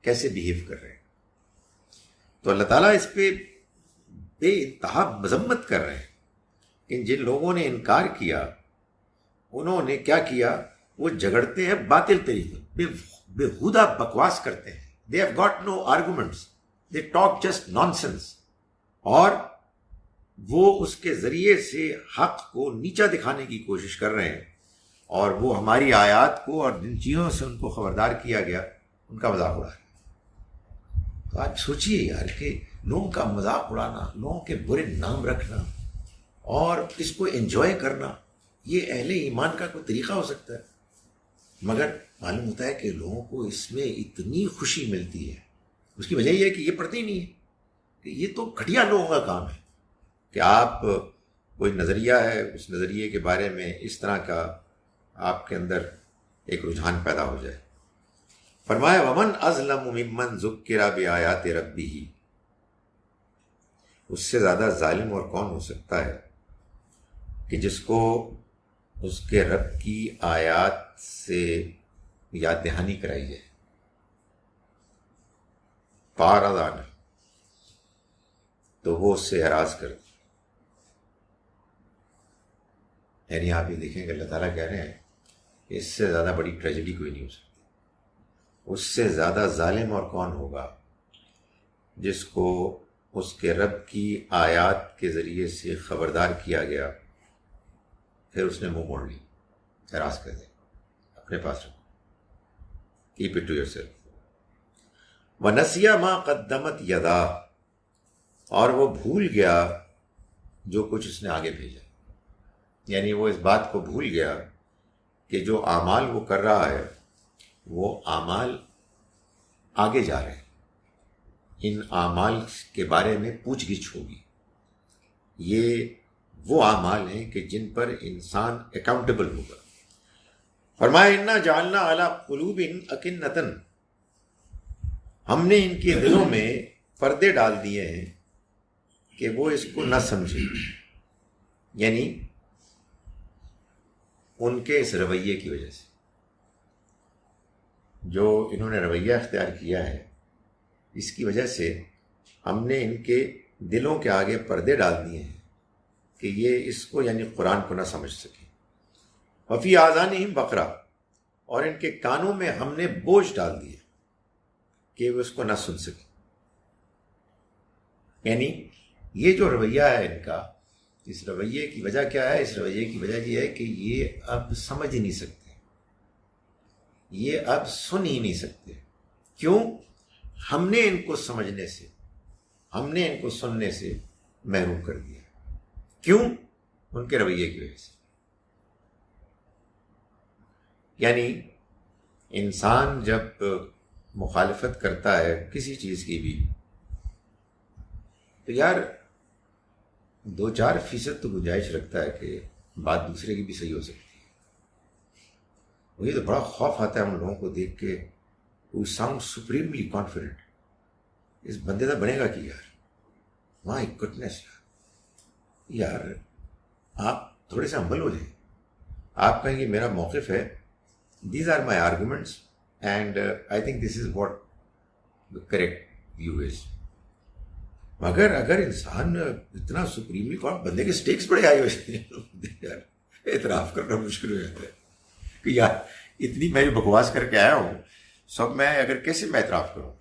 کیسے بیہیو کر رہے ہیں. تو اللہ تعالیٰ اس پہ بے انتہا مذمت کر رہے ہیں کہ جن لوگوں نے انکار کیا انہوں نے کیا کیا، وہ جھگڑتے ہیں باطل طریقے، بےہودہ بکواس کرتے ہیں. they have got no arguments, they talk just nonsense، اور وہ اس کے ذریعے سے حق کو نیچا دکھانے کی کوشش کر رہے ہیں، اور وہ ہماری آیات کو اور جن چیزوں سے ان کو خبردار کیا گیا ان کا مذاق اڑا رہے ہیں. تو آپ سوچئے یار کہ لوگوں کا مذاق اڑانا، لوگوں کے برے نام رکھنا اور اس کو انجوائے کرنا، یہ اہل ایمان کا کوئی طریقہ ہو سکتا ہے؟ مگر معلوم ہوتا ہے کہ لوگوں کو اس میں اتنی خوشی ملتی ہے. اس کی وجہ یہ ہے کہ یہ پڑھتے ہی نہیں ہے. کہ یہ تو گھٹیا لوگوں کا کام ہے کہ آپ کوئی نظریہ ہے، اس نظریے کے بارے میں اس طرح کا آپ کے اندر ایک رجحان پیدا ہو جائے۔ فرمایا ومن اظلم ممن ذکر بآیات ربہ، اس سے زیادہ ظالم اور کون ہو سکتا ہے کہ جس کو اس کے رب کی آیات سے یاد دہانی کرائی جائے، فاعرض عنہ، تو وہ اس سے اعراض کر دے۔ یعنی آپ یہ دیکھیں کہ اللہ تعالیٰ کہہ رہے ہیں کہ اس سے زیادہ بڑی ٹریجڈی کوئی نہیں ہو سکتی، اس سے زیادہ ظالم اور کون ہوگا جس کو اس کے رب کی آیات کے ذریعے سے خبردار کیا گیا، پھر اس نے منہ موڑ لی، اعراض کر دے، اپنے پاس رکھو، کیپ اٹ ٹو یور سیلف۔ وَنَسِيَ مَا قَدَّمَتْ يَدَاهُ، اور وہ بھول گیا جو کچھ اس نے آگے بھیجا، یعنی وہ اس بات کو بھول گیا کہ جو اعمال وہ کر رہا ہے وہ اعمال آگے جا رہے ہیں، ان اعمال کے بارے میں پوچھ گچھ ہوگی، یہ وہ اعمال ہیں کہ جن پر انسان اکاؤنٹیبل ہوگا۔ فرمایا انا جعلنا علی قلوب اکنۃ، ہم نے ان کے دلوں میں پردے ڈال دیے ہیں کہ وہ اس کو نہ سمجھیں، یعنی ان کے اس رویے کی وجہ سے، جو انہوں نے رویہ اختیار کیا ہے، اس کی وجہ سے ہم نے ان کے دلوں کے آگے پردے ڈال دیے ہیں کہ یہ اس کو یعنی قرآن کو نہ سمجھ سکیں۔ وفی آذانہم وقرا، اور ان کے کانوں میں ہم نے بوجھ ڈال دیا کہ وہ اس کو نہ سن سکیں۔ یعنی یہ جو رویہ ہے ان کا، اس رویے کی وجہ کیا ہے؟ اس رویے کی وجہ یہ ہے کہ یہ اب سمجھ ہی نہیں سکتے، یہ اب سن ہی نہیں سکتے۔ کیوں؟ ہم نے ان کو سمجھنے سے، ہم نے ان کو سننے سے محروم کر دیا۔ کیوں؟ ان کے رویے کی وجہ سے۔ یعنی انسان جب مخالفت کرتا ہے کسی چیز کی بھی، تو یار 2-4% تو گنجائش رکھتا ہے کہ بات دوسرے کی بھی صحیح ہو سکتی ہے۔ مجھے تو بڑا خوف آتا ہے ان لوگوں کو دیکھ کے، who sound supremely confident، اس بندے کا بنے گا کہ یار مائی گڈنس، یار آپ تھوڑے سے ہمبل ہو جائیں، آپ کہیں گے میرا موقف ہے، these are my arguments and I think this is what the correct view is. مگر اگر انسان اتنا سپریملی بندے کے سٹیکس بڑے آئے ہوئے یار اعتراف کرنا مشکل ہو جاتا ہے کہ یار اتنی میں بکواس کر کے آیا ہوں، سب میں اگر کیسے میں اعتراف کروں۔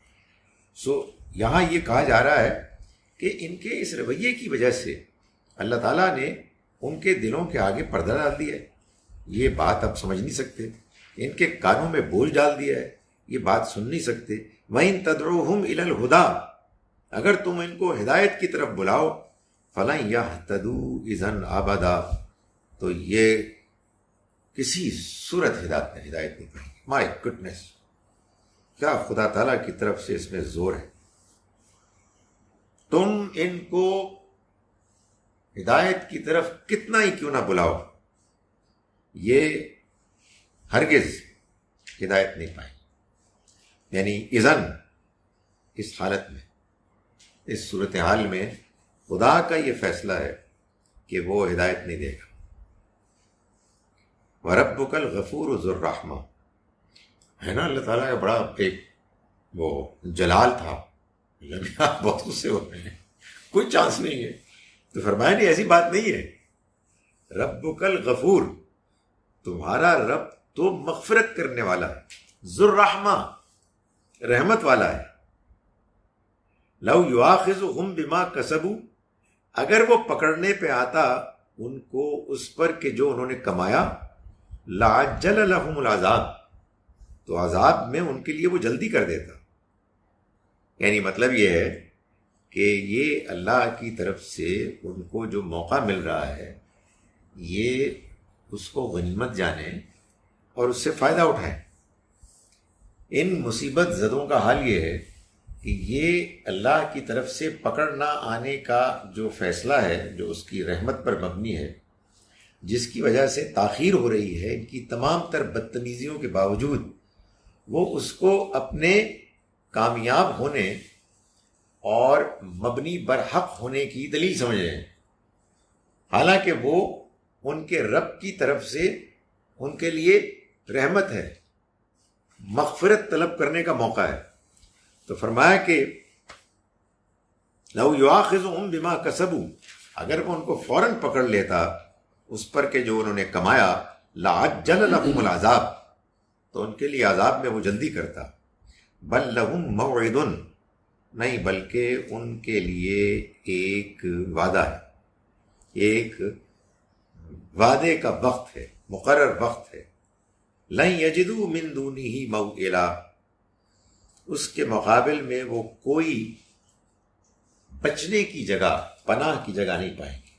سو یہاں یہ کہا جا رہا ہے کہ ان کے اس رویے کی وجہ سے اللہ تعالیٰ نے ان کے دلوں کے آگے پردہ ڈال دیا ہے، یہ بات اب سمجھ نہیں سکتے، ان کے کانوں میں بوجھ ڈال دیا ہے، یہ بات سن نہیں سکتے۔ وَإِن تَدْعُوهُمْ إِلَى الْهُدَىٰ، اگر تم ان کو ہدایت کی طرف بلاؤ، فَلَن يَهْتَدُوا إِذًا أَبَدًا، تو یہ کسی صورت ہدایت نہیں پائیں گے۔ مائی گڈنس، کیا خدا تعالیٰ کی طرف سے اس میں زور ہے۔ تم ان کو ہدایت کی طرف کتنا ہی کیوں نہ بلاؤ، یہ ہرگز ہدایت نہیں پائیں۔ یعنی اذن، اس حالت میں، اس صورتحال میں خدا کا یہ فیصلہ ہے کہ وہ ہدایت نہیں دے گا۔ وَرَبُّكَ الْغَفُورُ ذُو الرَّحْمَةِ، ہے نا اللہ تعالیٰ کا بڑا ایک وہ جلال تھا، آپ بہت غصے ہو رہے ہیں، کوئی چانس نہیں ہے، تو فرمایا نہیں ایسی بات نہیں ہے۔ ربک الغفور، تمہارا رب تو مغفرت کرنے والا ہے، ذو الرحمہ، رحمت والا ہے۔ لو یؤاخذہم بما کسبوا، اگر وہ پکڑنے پہ آتا ان کو اس پر کہ جو انہوں نے کمایا، لعجل لہم العذاب، تو عذاب میں ان کے لیے وہ جلدی کر دیتا۔ یعنی مطلب یہ ہے کہ یہ اللہ کی طرف سے ان کو جو موقع مل رہا ہے، یہ اس کو غنیمت جانیں اور اس سے فائدہ اٹھائیں۔ ان مصیبت زدوں کا حال یہ ہے کہ یہ اللہ کی طرف سے پکڑ نہ آنے کا جو فیصلہ ہے، جو اس کی رحمت پر مبنی ہے، جس کی وجہ سے تاخیر ہو رہی ہے، ان کی تمام تر بدتمیزیوں کے باوجود وہ اس کو اپنے کامیاب ہونے اور مبنی برحق ہونے کی دلیل سمجھ رہے ہیں، حالانکہ وہ ان کے رب کی طرف سے ان کے لیے رحمت ہے، مغفرت طلب کرنے کا موقع ہے۔ تو فرمایا کہ لو یؤاخذہم بما کسبوا، اگر وہ ان کو فوراً پکڑ لیتا اس پر کہ جو انہوں نے کمایا، لعجل لهم العذاب، تو ان کے لیے عذاب میں وہ جلدی کرتا، بل لهم موعد، نہیں بلکہ ان کے لیے ایک وعدہ ہے، ایک وعدے کا وقت ہے، مقرر وقت ہے، لن یجدوا من دونہ موئلا، اس کے مقابل میں وہ کوئی بچنے کی جگہ، پناہ کی جگہ نہیں پائیں گے۔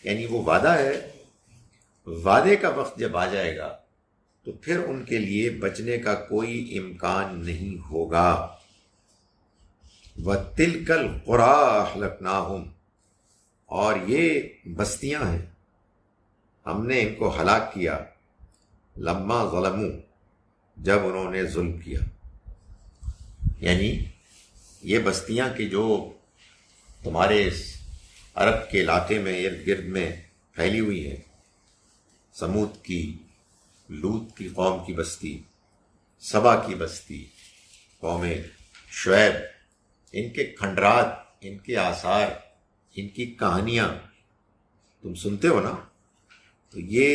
یعنی وہ وعدہ ہے، وعدے کا وقت جب آ جائے گا تو پھر ان کے لیے بچنے کا کوئی امکان نہیں ہوگا۔ وَتِلْكَ الْقُرَىٰ أَهْلَكْنَاهُمْ، اور یہ بستیاں ہیں، ہم نے ان کو ہلاک کیا، لما ظلموا، جب انہوں نے ظلم کیا۔ یعنی یہ بستیاں کہ جو تمہارے اس عرب کے علاقے میں ارد گرد میں پھیلی ہوئی ہیں، سمود کی، لوط کی قوم کی بستی، سبا کی بستی، قوم شعیب، ان کے کھنڈرات، ان کے آثار، ان کی کہانیاں تم سنتے ہو نا، تو یہ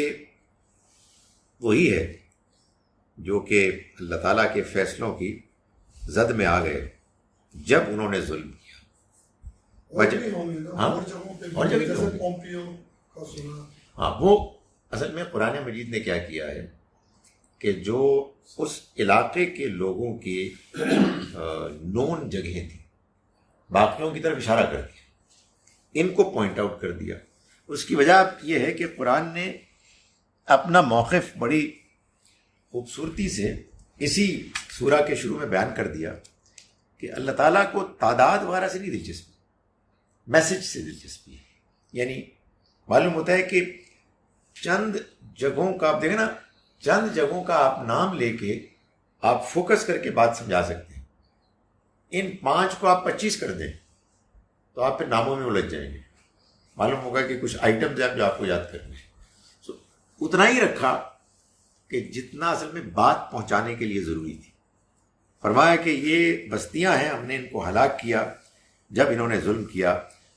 وہی ہے جو کہ اللہ تعالیٰ کے فیصلوں کی زد میں آ گئے جب انہوں نے ظلم کیا۔ ہاں، وہ اصل میں قرآن مجید نے کیا کیا ہے کہ جو اس علاقے کے لوگوں کی نون جگہیں تھیں، باقیوں کی طرف اشارہ کر دیا، ان کو پوائنٹ آؤٹ کر دیا۔ اس کی وجہ یہ ہے کہ قرآن نے اپنا موقف بڑی خوبصورتی سے اسی سورہ کے شروع میں بیان کر دیا کہ اللہ تعالیٰ کو تعداد وغیرہ سے نہیں دلچسپی، میسج سے دلچسپی ہے۔ یعنی معلوم ہوتا ہے کہ چند جگہوں کا، آپ دیکھیں نا، چند جگہوں کا آپ نام لے کے آپ فوکس کر کے بات سمجھا سکتے ہیں۔ ان 5 کو آپ 25 کر دیں تو آپ پھر ناموں میں الجھ جائیں گے، معلوم ہوگا کہ کچھ آئٹمز ہیں جو آپ کو یاد کرنے ہیں۔ اتنا ہی رکھا کہ جتنا اصل میں بات پہنچانے کے لیے ضروری تھی۔ فرمایا کہ یہ بستیاں ہیں، ہم نے ان کو ہلاک کیا جب انہوں نے ظلم کیا۔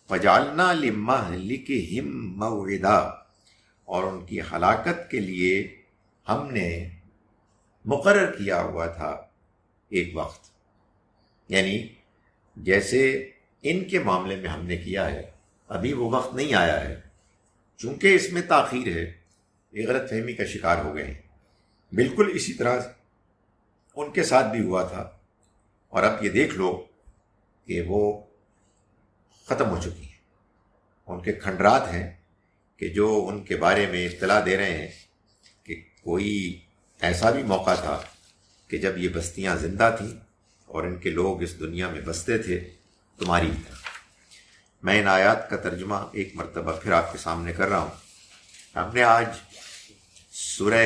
وَجَعَلْنَا لِمَهْلِكِهِمْ مَوْعِدًا، اور ان کی ہلاکت کے لیے ہم نے مقرر کیا ہوا تھا ایک وقت، یعنی جیسے ان کے معاملے میں ہم نے کیا ہے، ابھی وہ وقت نہیں آیا ہے، چونکہ اس میں تاخیر ہے، یہ غلط فہمی کا شکار ہو گئے ہیں۔ بالکل اسی طرح ان کے ساتھ بھی ہوا تھا، اور اب یہ دیکھ لو کہ وہ ختم ہو چکی ہیں۔ ان کے کھنڈرات ہیں کہ جو ان کے بارے میں اطلاع دے رہے ہیں کہ کوئی ایسا بھی موقع تھا کہ جب یہ بستیاں زندہ تھیں اور ان کے لوگ اس دنیا میں بستے تھے تمہاری طرح۔ میں ان آیات کا ترجمہ ایک مرتبہ پھر آپ کے سامنے کر رہا ہوں۔ ہم نے آج سورہ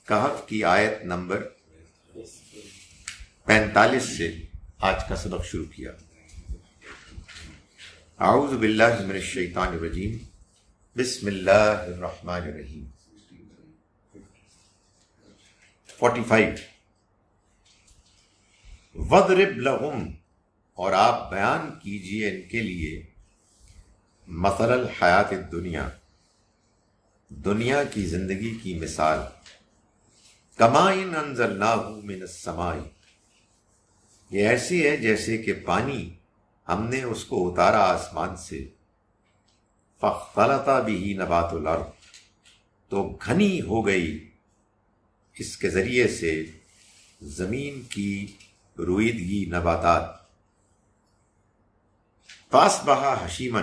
کہف کی آیت نمبر 45 سے آج کا سبق شروع کیا۔ اعوذ باللہ من الشیطان الرجیم، بسم اللہ الرحمن الرحیم۔ 45 وَضْرِبْ لَهُمْ، اور آپ بیان کیجئے ان کے لیے، مثل الحیات الدنیا، دنیا کی زندگی کی مثال، کمائن انزلناہ من السماء، یہ ایسی ہے جیسے کہ پانی ہم نے اس کو اتارا آسمان سے، فاختلط بہ نبات الارض، تو گھنی ہو گئی اس کے ذریعے سے زمین کی رویدگی، نباتات، فاصبح حشیما،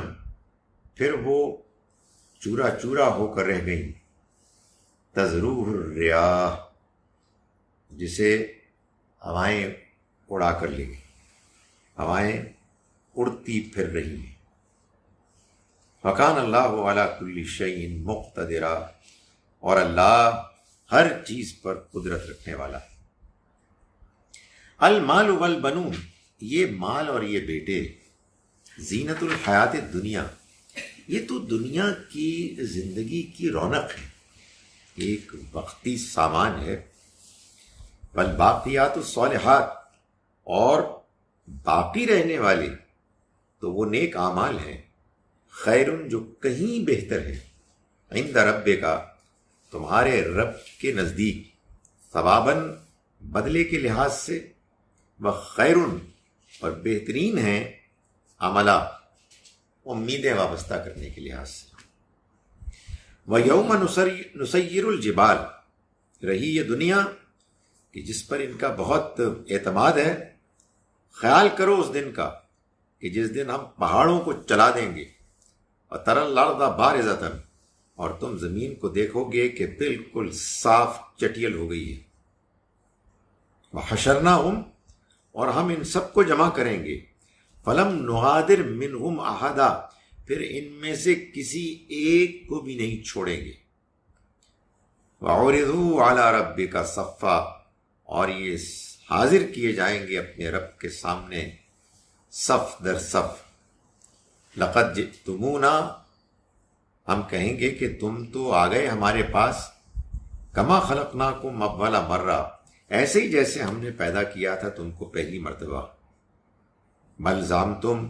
پھر وہ چورا چورا ہو کر رہ گئی، تذروہ الریاح، جسے ہوائیں اڑا کر لے گئی۔ ہوائیں اڑتی پھر رہی ہیں۔ وَكَانَ اللَّهُ عَلَى كُلِّ شَيْءٍ مُقْتَدِرًا، اور اللہ ہر چیز پر قدرت رکھنے والا ہے۔ المال والبنون، یہ مال اور یہ بیٹے، زینت الحیات دنیا، یہ تو دنیا کی زندگی کی رونق ہے، ایک وقتی سامان ہے۔ والباقیات الصالحات، اور باقی رہنے والے تو وہ نیک اعمال ہیں، خیر، جو کہیں بہتر ہے، عند ربک، تمہارے رب کے نزدیک، ثواباً، بدلے کے لحاظ سے، وخیر، اور بہترین ہیں، عملا، امیدیں وابستہ کرنے کے لحاظ سے۔ وَيَوْمَ نُسَيِّرُ الْجِبَالَ، رہی یہ دنیا کہ جس پر ان کا بہت اعتماد ہے، خیال کرو اس دن کا کہ جس دن ہم پہاڑوں کو چلا دیں گے، وَتَرَى الْأَرْضَ بَارِزَةً، اور تم زمین کو دیکھو گے کہ بالکل صاف چٹیل ہو گئی ہے۔ وَحَشَرْنَاهُمْ، اور ہم ان سب کو جمع کریں گے، فَلَمْ نُغَادِرْ مِنْهُمْ أَحَدًا، پھر ان میں سے کسی ایک کو بھی نہیں چھوڑیں گے۔ وَعُرِضُوا عَلَى رَبِّكَ صَفًّا، اور یہ حاضر کیے جائیں گے اپنے رب کے سامنے صف در صف۔ لَقَدْ جِئْتُمُونَا، ہم کہیں گے کہ تم تو آ گئے ہمارے پاس، کما خلقناکم اول مرہ، ایسے ہی جیسے ہم نے پیدا کیا تھا تم کو پہلی مرتبہ۔ بل زعمتم،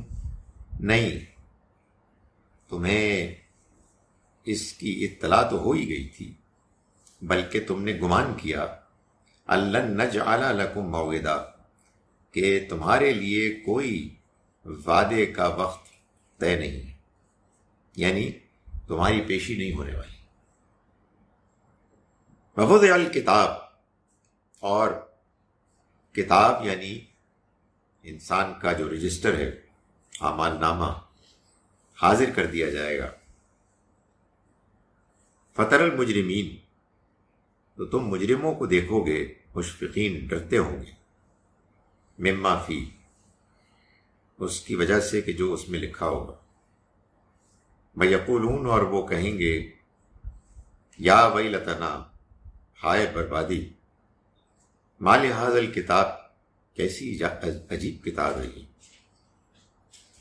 نہیں، تمہیں اس کی اطلاع تو ہو ہی گئی تھی، بلکہ تم نے گمان کیا، الَّن نَجْعَلَ لَكُمْ مَوْعِدًا، کہ تمہارے لیے کوئی وعدے کا وقت طے نہیں ہے، یعنی تمہاری پیشی نہیں ہونے والی۔ وَوُضِعَ الْكِتَابُ، اور کتاب یعنی انسان کا جو رجسٹر ہے، اعمال نامہ، حاضر کر دیا جائے گا۔ فَتَرَى الْمُجْرِمِينَ، تو تم مجرموں کو دیکھو گے، مشفقین، ڈرتے ہوں گے، مما فی، اس کی وجہ سے کہ جو اس میں لکھا ہوگا۔ وَيَقُولُونَ، اور وہ کہیں گے، یا ویلتنا، ہائے بربادی، ما لِهَذَا الْكِتاب، کیسی عجیب کتاب ہے یہ،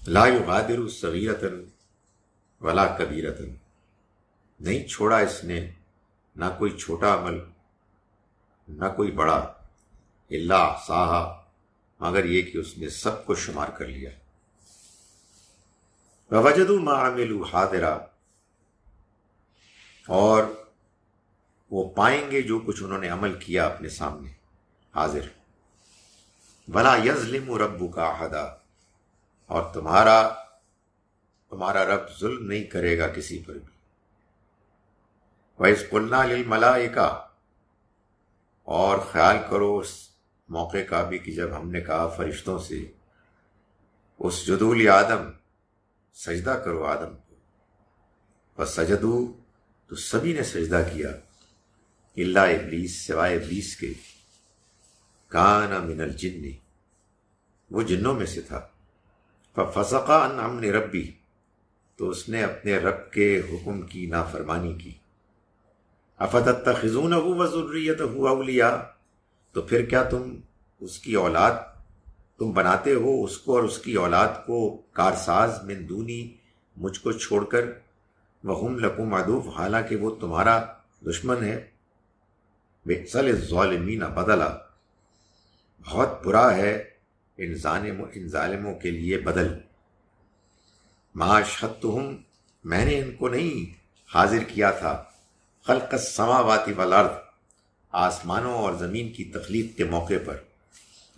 لا یغادر صغیرۃ ولا کبیرۃ، نہیں چھوڑا اس نے نہ کوئی چھوٹا عمل نہ کوئی بڑا، الا احصاها، مگر یہ کہ اس نے سب کو شمار کر لیا۔ ووجدوا ما عملوا حاضرا، اور وہ پائیں گے جو کچھ انہوں نے عمل کیا اپنے سامنے حاضر۔ ولا یظلم ربک احدا، اور تمہارا رب ظلم نہیں کرے گا کسی پر بھی۔ وَإِذْ قُلْنَا لِلْمَلَائِكَةِ، اور خیال کرو اس موقع کا بھی کہ جب ہم نے کہا فرشتوں سے، اسجدوا لآدم، سجدہ کرو آدم کو، فسجدوا، تو سبھی نے سجدہ کیا، الا ابلیس، سوائے ابلیس کے، کان من الجن، وہ جنوں میں سے تھا، ففسق عن امر ربی، تو اس نے اپنے رب کے حکم کی نافرمانی کی۔ افتتخذونہ وذریتہ اولیاء، تو پھر کیا تم اس کی اولاد، تم بناتے ہو اس کو اور اس کی اولاد کو کارساز، من دونی، مجھ کو چھوڑ کر، وہم لکم عدو، حالانکہ وہ تمہارا دشمن ہے۔ بئس للظالمین بدلا، بہت برا ہے ان ظالموں کے لیے بدل۔ ما اشہدتہم، میں نے ان کو نہیں حاضر کیا تھا، خلق السماوات والارض، آسمانوں اور زمین کی تخلیق کے موقع پر،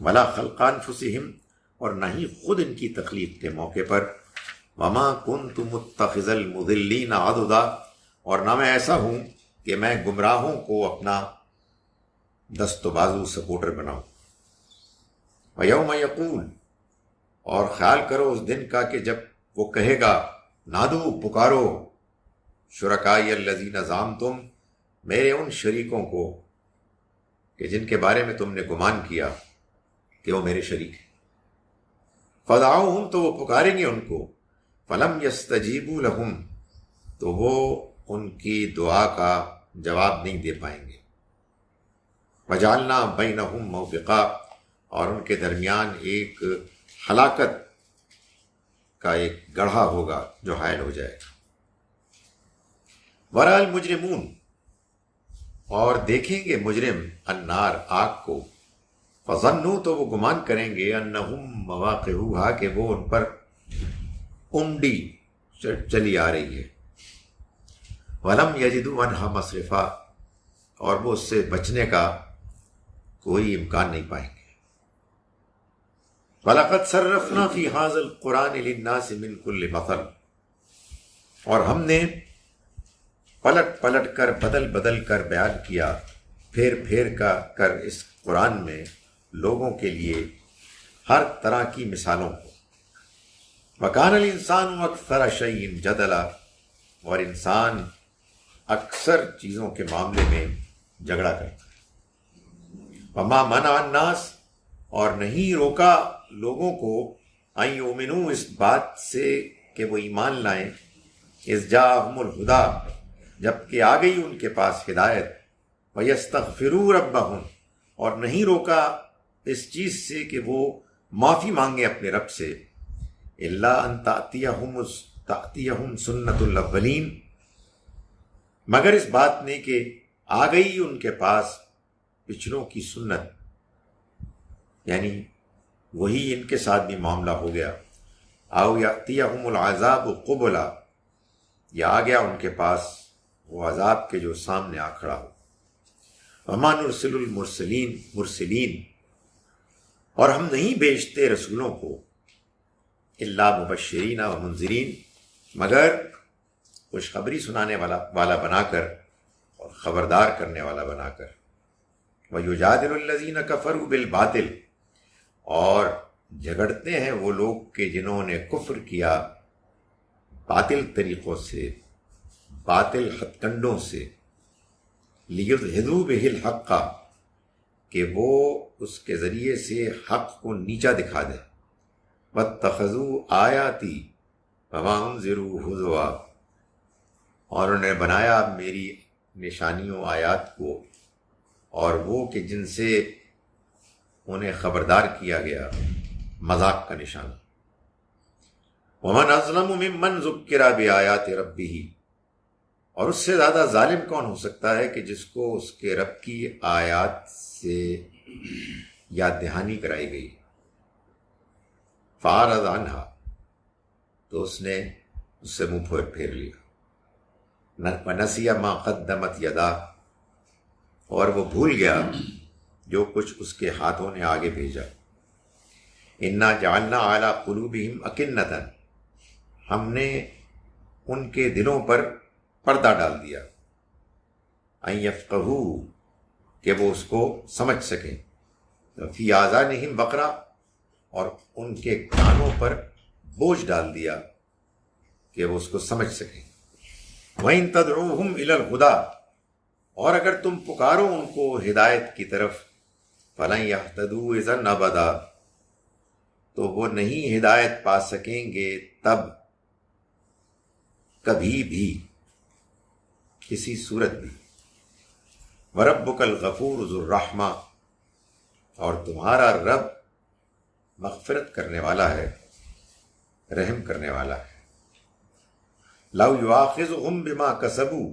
ولا خلق انفسہم، اور نہ ہی خود ان کی تخلیق کے موقع پر، وما کنت متخذ المضلین عضدا، اور نہ میں ایسا ہوں کہ میں گمراہوں کو اپنا دست و بازو سپورٹر بناؤں۔ وَيَوْمَ يَقُولُ، اور خیال کرو اس دن کا کہ جب وہ کہے گا، نادو، پکارو، شرکائی الذین زعمتم، میرے ان شریکوں کو کہ جن کے بارے میں تم نے گمان کیا کہ وہ میرے شریک ہیں۔ فدعوہم تو وہ پکاریں گے ان کو، فلم یستجیبوا لہم تو وہ ان کی دعا کا جواب نہیں دے پائیں گے، وجعلنا بینہم موبقا اور ان کے درمیان ایک ہلاکت کا ایک گڑھا ہوگا جو حائل ہو جائے گا۔ ورأى المجرمون اور دیکھیں گے مجرم النار آگ کو، فظنوا تو وہ گمان کریں گے انہم مواقعوہا کہ وہ ان پر امڈی چلی آ رہی ہے، ولم یجدوا عنہا مصرفا اور وہ اس سے بچنے کا کوئی امکان نہیں پائیں گے۔ وَلَقَدْ صَرَّفْنَا فِي هَذَا الْقُرْآنِ لِلنَّاسِ مِنْ كُلِّ مَثَلٍ اور ہم نے پلٹ پلٹ کر بدل بدل کر بیان کیا، پھیر پھیر کر اس قرآن میں لوگوں کے لیے ہر طرح کی مثالوں کو۔ وَكَانَ الْإِنسَانُ أَكْثَرَ شَيْءٍ جَدَلًا اور انسان اکثر چیزوں کے معاملے میں جھگڑا کرتا ہے۔ وَمَا مَنَعَ النَّاسَ اور نہیں روکا لوگوں کو ان یؤمنوا اس بات سے کہ وہ ایمان لائیں، اذ جاءہم الہدی جبکہ آ گئی ان کے پاس ہدایت، وَيَسْتَغْفِرُوا رَبَّهُمْ اور نہیں روکا اس چیز سے کہ وہ معافی مانگے اپنے رب سے، الا ان تأتیہم سنت الاولین مگر اس بات نے کہ آ گئی ان کے پاس پچھلوں کی سنت، یعنی وہی ان کے ساتھ بھی معاملہ ہو گیا، او یأتیہم العذاب قبلا یا آ گیا ان کے پاس وہ عذاب کے جو سامنے آ کھڑا ہو۔ وما نرسل مرسلین اور ہم نہیں بھیجتے رسولوں کو الا مبشرین و منذرین مگر خوشخبری سنانے والا بنا کر اور خبردار کرنے والا بنا کر۔ وَيُجَادِلُ الَّذِينَ كَفَرُوا بِالْبَاطِلِ اور جھگڑتے ہیں وہ لوگ کہ جنہوں نے کفر کیا باطل طریقوں سے، باطل ہتھ کنڈوں سے، لِيُدْحِضُوا بِهِ الْحَقَّ کہ وہ اس کے ذریعے سے حق کو نیچا دکھا دیں، وَاتَّخَذُوا آیَاتِي وَمَا أُنذِرُوا هُزُوًا اور انہوں نے بنایا میری نشانیوں آیات کو اور وہ کہ جن سے انہیں خبردار کیا گیا مذاق کا نشانہ۔ وَمَنْ أَظْلَمُ مِمَّنْ ذُكِّرَ بِآيَاتِ رَبِّهِ اور اس سے زیادہ ظالم کون ہو سکتا ہے کہ جس کو اس کے رب کی آیات سے یاد دہانی کرائی گئی، فَأَعْرَضَ عَنْهَا تو اس نے اس سے منہ پھیر لیا، وَنَسِيَ مَا قَدَّمَتْ يَدَاهُ اور وہ بھول گیا جو کچھ اس کے ہاتھوں نے آگے بھیجا۔ اِنَّا جَعَلْنَا عَلَىٰ قُلُوبِهِمْ أَكِنَّةً ہم نے ان کے دلوں پر پردہ ڈال دیا، ان یفقہوا کہ وہ اس کو سمجھ سکیں، فی آذانہم وقرا اور ان کے کانوں پر بوجھ ڈال دیا کہ وہ اس کو سمجھ سکیں، وَإِن تَدْعُوهُمْ إِلَى الْهُدَىٰ اور اگر تم پکارو ان کو ہدایت کی طرف، فَلَن يَهْتَدُوا إِذًا أَبَدًا تو وہ نہیں ہدایت پا سکیں گے تب کبھی بھی، کسی صورت بھی۔ وَرَبُّكَ الْغَفُورُ ذُو الرَّحْمَةِ اور تمہارا رب مغفرت کرنے والا ہے، رحم کرنے والا ہے۔ لَوْ يُؤَاخِذُهُمْ بِمَا كَسَبُوا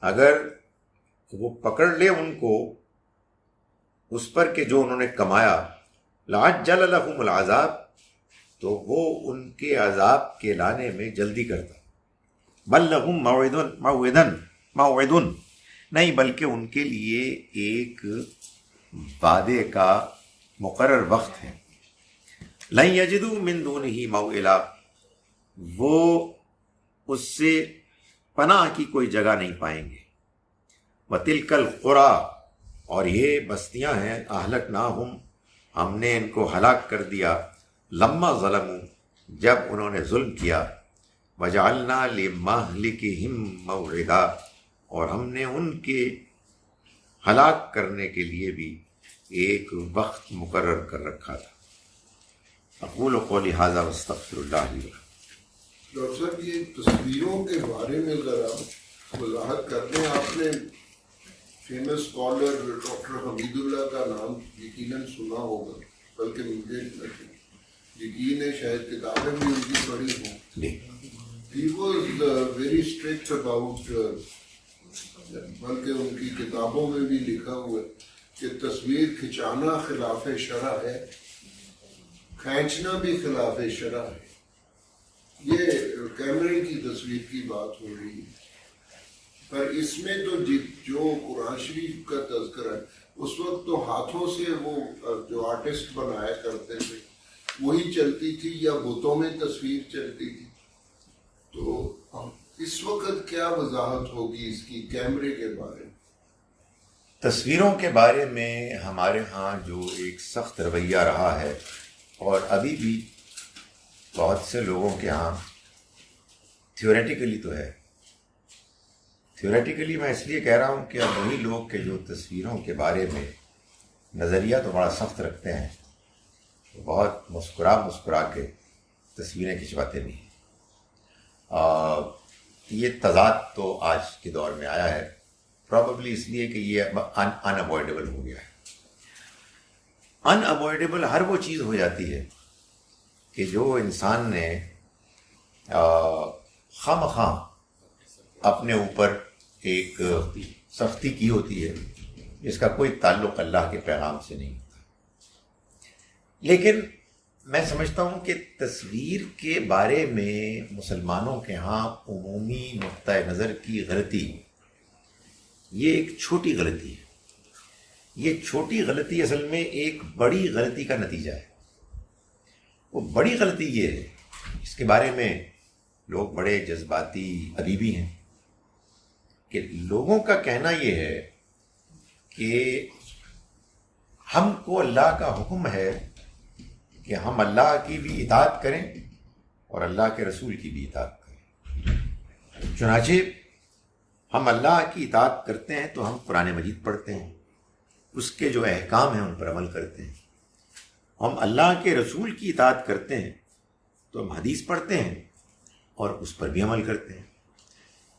اگر وہ پکڑ لے ان کو اس پر کہ جو انہوں نے کمایا، لَعَجَّلَ لَهُمُ الْعَذَابَ تو وہ ان کے عذاب کے لانے میں جلدی کرتا، بل لہم موعد نہیں بلکہ ان کے لیے ایک وعدے کا مقرر وقت ہے، لن یجدوا من دونہ موئلا وہ اس سے پناہ کی کوئی جگہ نہیں پائیں گے۔ وَتِلْكَ الْقُرَىٰ اور یہ بستیاں ہیں، اہلکناہم ہم نے ان کو ہلاک کر دیا، لما ظلموا جب انہوں نے ظلم کیا، وجعلنا لمہلکہم موعدا اور ہم نے ان کے ہلاک کرنے کے لیے بھی ایک وقت مقرر کر رکھا تھا۔ اقول قولی ھذا واستغفر اللہ لی ولکم۔ ڈاکٹر صاحب یہ تصویروں کے بارے میں ذرا وضاحت کر دیں. آپ نے فیمس اسکالر ڈاکٹر حمید اللہ کا نام یقیناً سنا ہوگا، بلکہ مجھے یقین ہے شاید کتابیں بھی ان کی پڑھی ہوں. He was very strict about بلکہ ان کی کتابوں میں بھی لکھا ہوا ہے کہ تصویر کھنچانا خلاف شرع ہے، کھینچنا بھی خلاف شرع ہے. یہ کیمرے کی تصویر کی بات ہو رہی ہے، پر اس میں تو جو قرآن شریف کا تذکرہ ہے اس وقت تو ہاتھوں سے وہ جو آرٹسٹ بنایا کرتے تھے وہی چلتی تھی یا بتوں میں تصویر چلتی تھی. تو اس وقت کیا وضاحت ہوگی اس کی کیمرے کے بارے میں؟ تصویروں کے بارے میں ہمارے ہاں جو ایک سخت رویہ رہا ہے اور ابھی بھی بہت سے لوگوں کے ہاں تھیوریٹیکلی تو ہے. تھیوریٹیکلی میں اس لیے کہہ رہا ہوں کہ اب وہی لوگ کہ جو تصویروں کے بارے میں نظریہ تو بڑا سخت رکھتے ہیں، بہت مسکرا کے تصویریں کھنچواتے بھی ہیں. یہ تضاد تو آج کے دور میں آیا ہے، پرابیبلی اس لیے کہ یہ ان اوائڈیبل ہو گیا ہے. ان اوائڈیبل ہر وہ چیز ہو جاتی ہے کہ جو انسان نے خواہ اپنے اوپر ایک سختی کی ہوتی ہے جس کا کوئی تعلق اللہ کے پیغام سے نہیں ہوتا. لیکن میں سمجھتا ہوں کہ تصویر کے بارے میں مسلمانوں کے ہاں عمومی نقطۂ نظر کی غلطی یہ ایک چھوٹی غلطی ہے. یہ چھوٹی غلطی اصل میں ایک بڑی غلطی کا نتیجہ ہے. وہ بڑی غلطی یہ ہے، اس کے بارے میں لوگ بڑے جذباتی ابھی بھی ہیں، کہ لوگوں کا کہنا یہ ہے کہ ہم کو اللہ کا حکم ہے کہ ہم اللہ کی بھی اطاعت کریں اور اللہ کے رسول کی بھی اطاعت کریں. چنانچہ ہم اللہ کی اطاعت کرتے ہیں تو ہم قرآن مجید پڑھتے ہیں، اس کے جو احکام ہیں ان پر عمل کرتے ہیں. ہم اللہ کے رسول کی اطاعت کرتے ہیں تو ہم حدیث پڑھتے ہیں اور اس پر بھی عمل کرتے ہیں.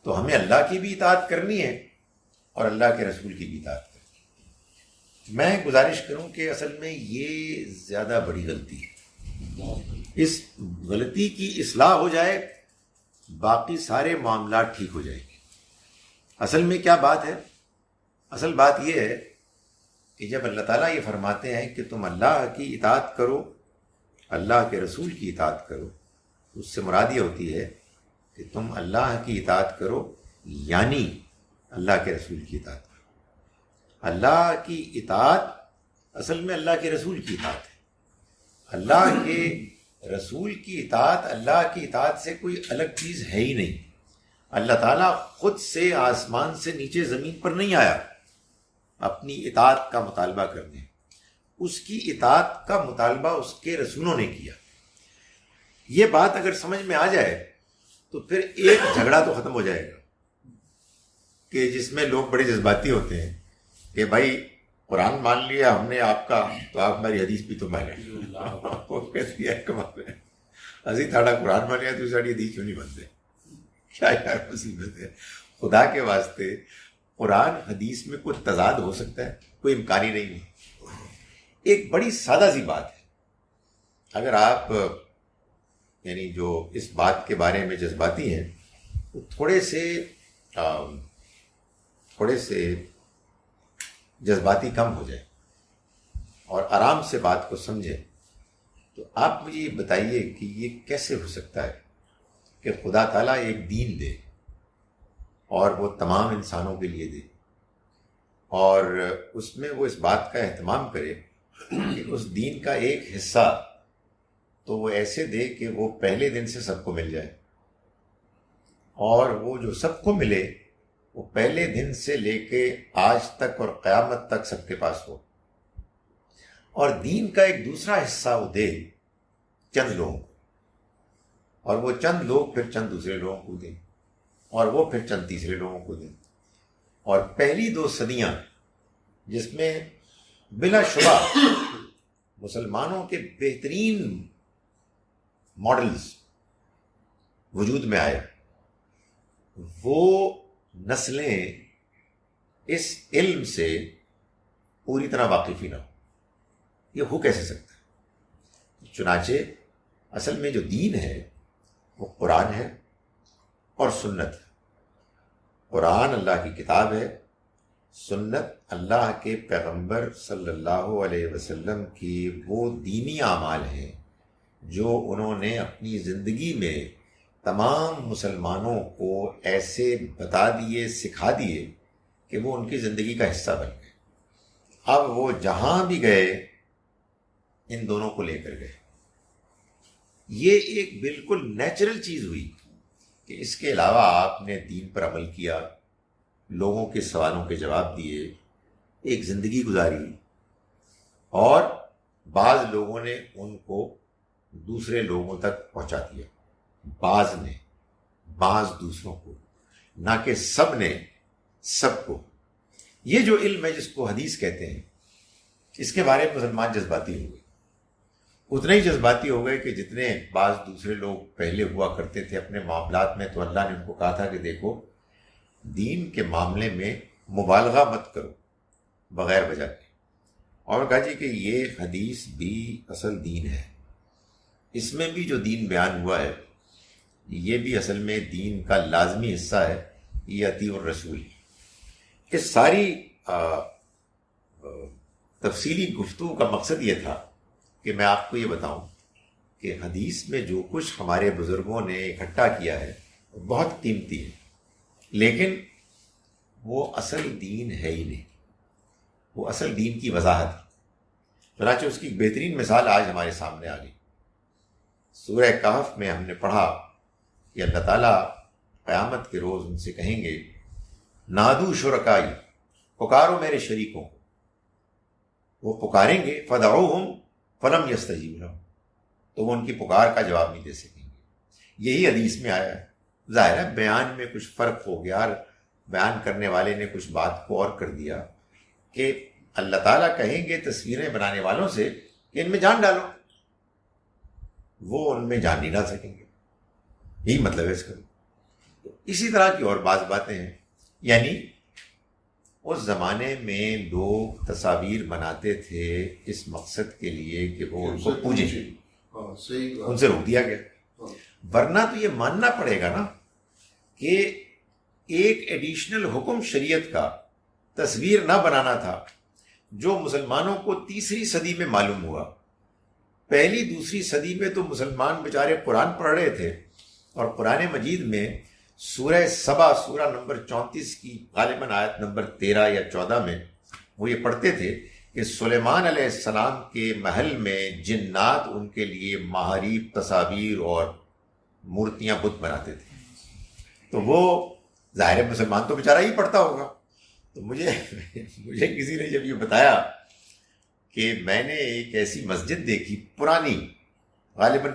تو ہمیں اللہ کی بھی اطاعت کرنی ہے اور اللہ کے رسول کی بھی اطاعت کرنی ہے. میں گزارش کروں کہ اصل میں یہ زیادہ بڑی غلطی ہے. اس غلطی کی اصلاح ہو جائے باقی سارے معاملات ٹھیک ہو جائیں گے. اصل میں کیا بات ہے؟ اصل بات یہ ہے کہ جب اللہ تعالیٰ یہ فرماتے ہیں کہ تم اللہ کی اطاعت کرو، اللہ کے رسول کی اطاعت کرو، اس سے مراد یہ ہوتی ہے کہ تم اللہ کی اطاعت کرو یعنی اللہ کے رسول کی اطاعت کرو. اللہ کی اطاعت اصل میں اللہ کے رسول کی اطاعت ہے. اللہ کے رسول کی اطاعت اللہ کی اطاعت سے کوئی الگ چیز ہے ہی نہیں. اللہ تعالیٰ خود سے آسمان سے نیچے زمین پر نہیں آیا اپنی اطاعت کا مطالبہ کرنے. اس کی اطاعت کا مطالبہ اس کے رسولوں نے کیا. یہ بات اگر سمجھ میں آ جائے تو پھر ایک جھگڑا تو ختم ہو جائے گا کہ جس میں لوگ بڑے جذباتی ہوتے ہیں کہ بھائی قرآن مان لیا ہم نے آپ کا تو آپ ہماری حدیث بھی تو مانیں. ازی تھاڑا قرآن مانیا تو ساری حدیث کیوں نہیں مانتے؟ کیا یار مصیبت ہے. خدا کے واسطے قرآن حدیث میں کوئی تضاد ہو سکتا ہے؟ کوئی امکان ہی نہیں ہے. ایک بڑی سادہ سی بات ہے. اگر آپ یعنی جو اس بات کے بارے میں جذباتی ہیں وہ تھوڑے سے جذباتی کم ہو جائے اور آرام سے بات کو سمجھیں تو آپ مجھے یہ بتائیے کہ یہ کیسے ہو سکتا ہے کہ خدا تعالیٰ ایک دین دے اور وہ تمام انسانوں کے لیے دے اور اس میں وہ اس بات کا اہتمام کرے کہ اس دین کا ایک حصہ تو وہ ایسے دے کہ وہ پہلے دن سے سب کو مل جائے اور وہ جو سب کو ملے وہ پہلے دن سے لے کے آج تک اور قیامت تک سب کے پاس ہو. اور دین کا ایک دوسرا حصہ وہ دے چند لوگوں کو اور وہ چند لوگ پھر چند دوسرے لوگوں کو دیں اور وہ پھر چند تیسرے لوگوں کو دیں. اور پہلی 2 صدیاں جس میں بلا شبہ مسلمانوں کے بہترین ماڈلز وجود میں آئے، وہ نسلیں اس علم سے پوری طرح واقف ہی نہ ہو، یہ ہو کیسے سکتا ہے؟ چنانچہ اصل میں جو دین ہے وہ قرآن ہے اور سنت ہے۔ قرآن اللہ کی کتاب ہے، سنت اللہ کے پیغمبر صلی اللہ علیہ وسلم کی وہ دینی اعمال ہیں جو انہوں نے اپنی زندگی میں تمام مسلمانوں کو ایسے بتا دیے، سکھا دیے کہ وہ ان کی زندگی کا حصہ بن گئے۔ اب وہ جہاں بھی گئے ان دونوں کو لے کر گئے۔ یہ ایک بالکل نیچرل چیز ہوئی کہ اس کے علاوہ آپ نے دین پر عمل کیا، لوگوں کے سوالوں کے جواب دیے، ایک زندگی گزاری، اور بعض لوگوں نے ان کو دوسرے لوگوں تک پہنچا دیا، بعض نے، بعض دوسروں کو، نہ کہ سب نے سب کو۔ یہ جو علم ہے جس کو حدیث کہتے ہیں، اس کے بارے میں مسلمان جذباتی ہو گئے، اتنے ہی جذباتی ہو گئے کہ جتنے بعض دوسرے لوگ پہلے ہوا کرتے تھے اپنے معاملات میں۔ تو اللہ نے ان کو کہا تھا کہ دیکھو، دین کے معاملے میں مبالغہ مت کرو بغیر وجہ کے، اور کہا جی کہ یہ حدیث بھی اصل دین ہے، اس میں بھی جو دین بیان ہوا ہے یہ بھی اصل میں دین کا لازمی حصہ ہے، یہ اطیع الرسول۔ اس ساری تفصیلی گفتگو کا مقصد یہ تھا کہ میں آپ کو یہ بتاؤں کہ حدیث میں جو کچھ ہمارے بزرگوں نے اکٹھا کیا ہے وہ بہت قیمتی ہے، لیکن وہ اصل دین ہے ہی نہیں، وہ اصل دین کی وضاحت ہے۔ چنانچہ اس کی ایک بہترین مثال آج ہمارے سامنے آ گئی۔ سورہ کہف میں ہم نے پڑھا کہ اللہ تعالیٰ قیامت کے روز ان سے کہیں گے، نادو شرکائی، پکارو میرے شریکوں کو۔ وہ پکاریں گے، فدعوہم فلم یستجیبوا لہم، تو وہ ان کی پکار کا جواب نہیں دے سکیں گے۔ یہی حدیث میں آیا ہے۔ ظاہر ہے بیان میں کچھ فرق ہو گیا، بیان کرنے والے نے کچھ بات کو اور کر دیا کہ اللہ تعالیٰ کہیں گے تصویریں بنانے والوں سے کہ ان میں جان ڈالو، وہ ان میں جان نہیں ڈال سکیں گے، یہی مطلب ہے اس کا۔ تو اسی طرح کی اور بعض باتیں ہیں، یعنی اس زمانے میں لوگ تصاویر بناتے تھے اس مقصد کے لیے کہ وہ ان کو پوجیں، ان سے روک دیا گیا۔ ورنہ تو یہ ماننا پڑے گا نا کہ ایک ایڈیشنل حکم شریعت کا تصویر نہ بنانا تھا، جو مسلمانوں کو تیسری صدی میں معلوم ہوا۔ پہلی دوسری صدی میں تو مسلمان بیچارے قرآن پڑھ رہے تھے، اور قرآن مجید میں سورہ سبا، سورہ نمبر 34 کی غالباً آیت نمبر 13 یا 14 میں وہ یہ پڑھتے تھے کہ سلیمان علیہ السلام کے محل میں جنات ان کے لیے محاریب، تصاویر اور مورتیاں، بت بناتے تھے۔ تو وہ ظاہر مسلمان تو بیچارہ ہی پڑھتا ہوگا۔ تو مجھے کسی نے جب یہ بتایا کہ میں نے ایک ایسی مسجد دیکھی پرانی، غالباً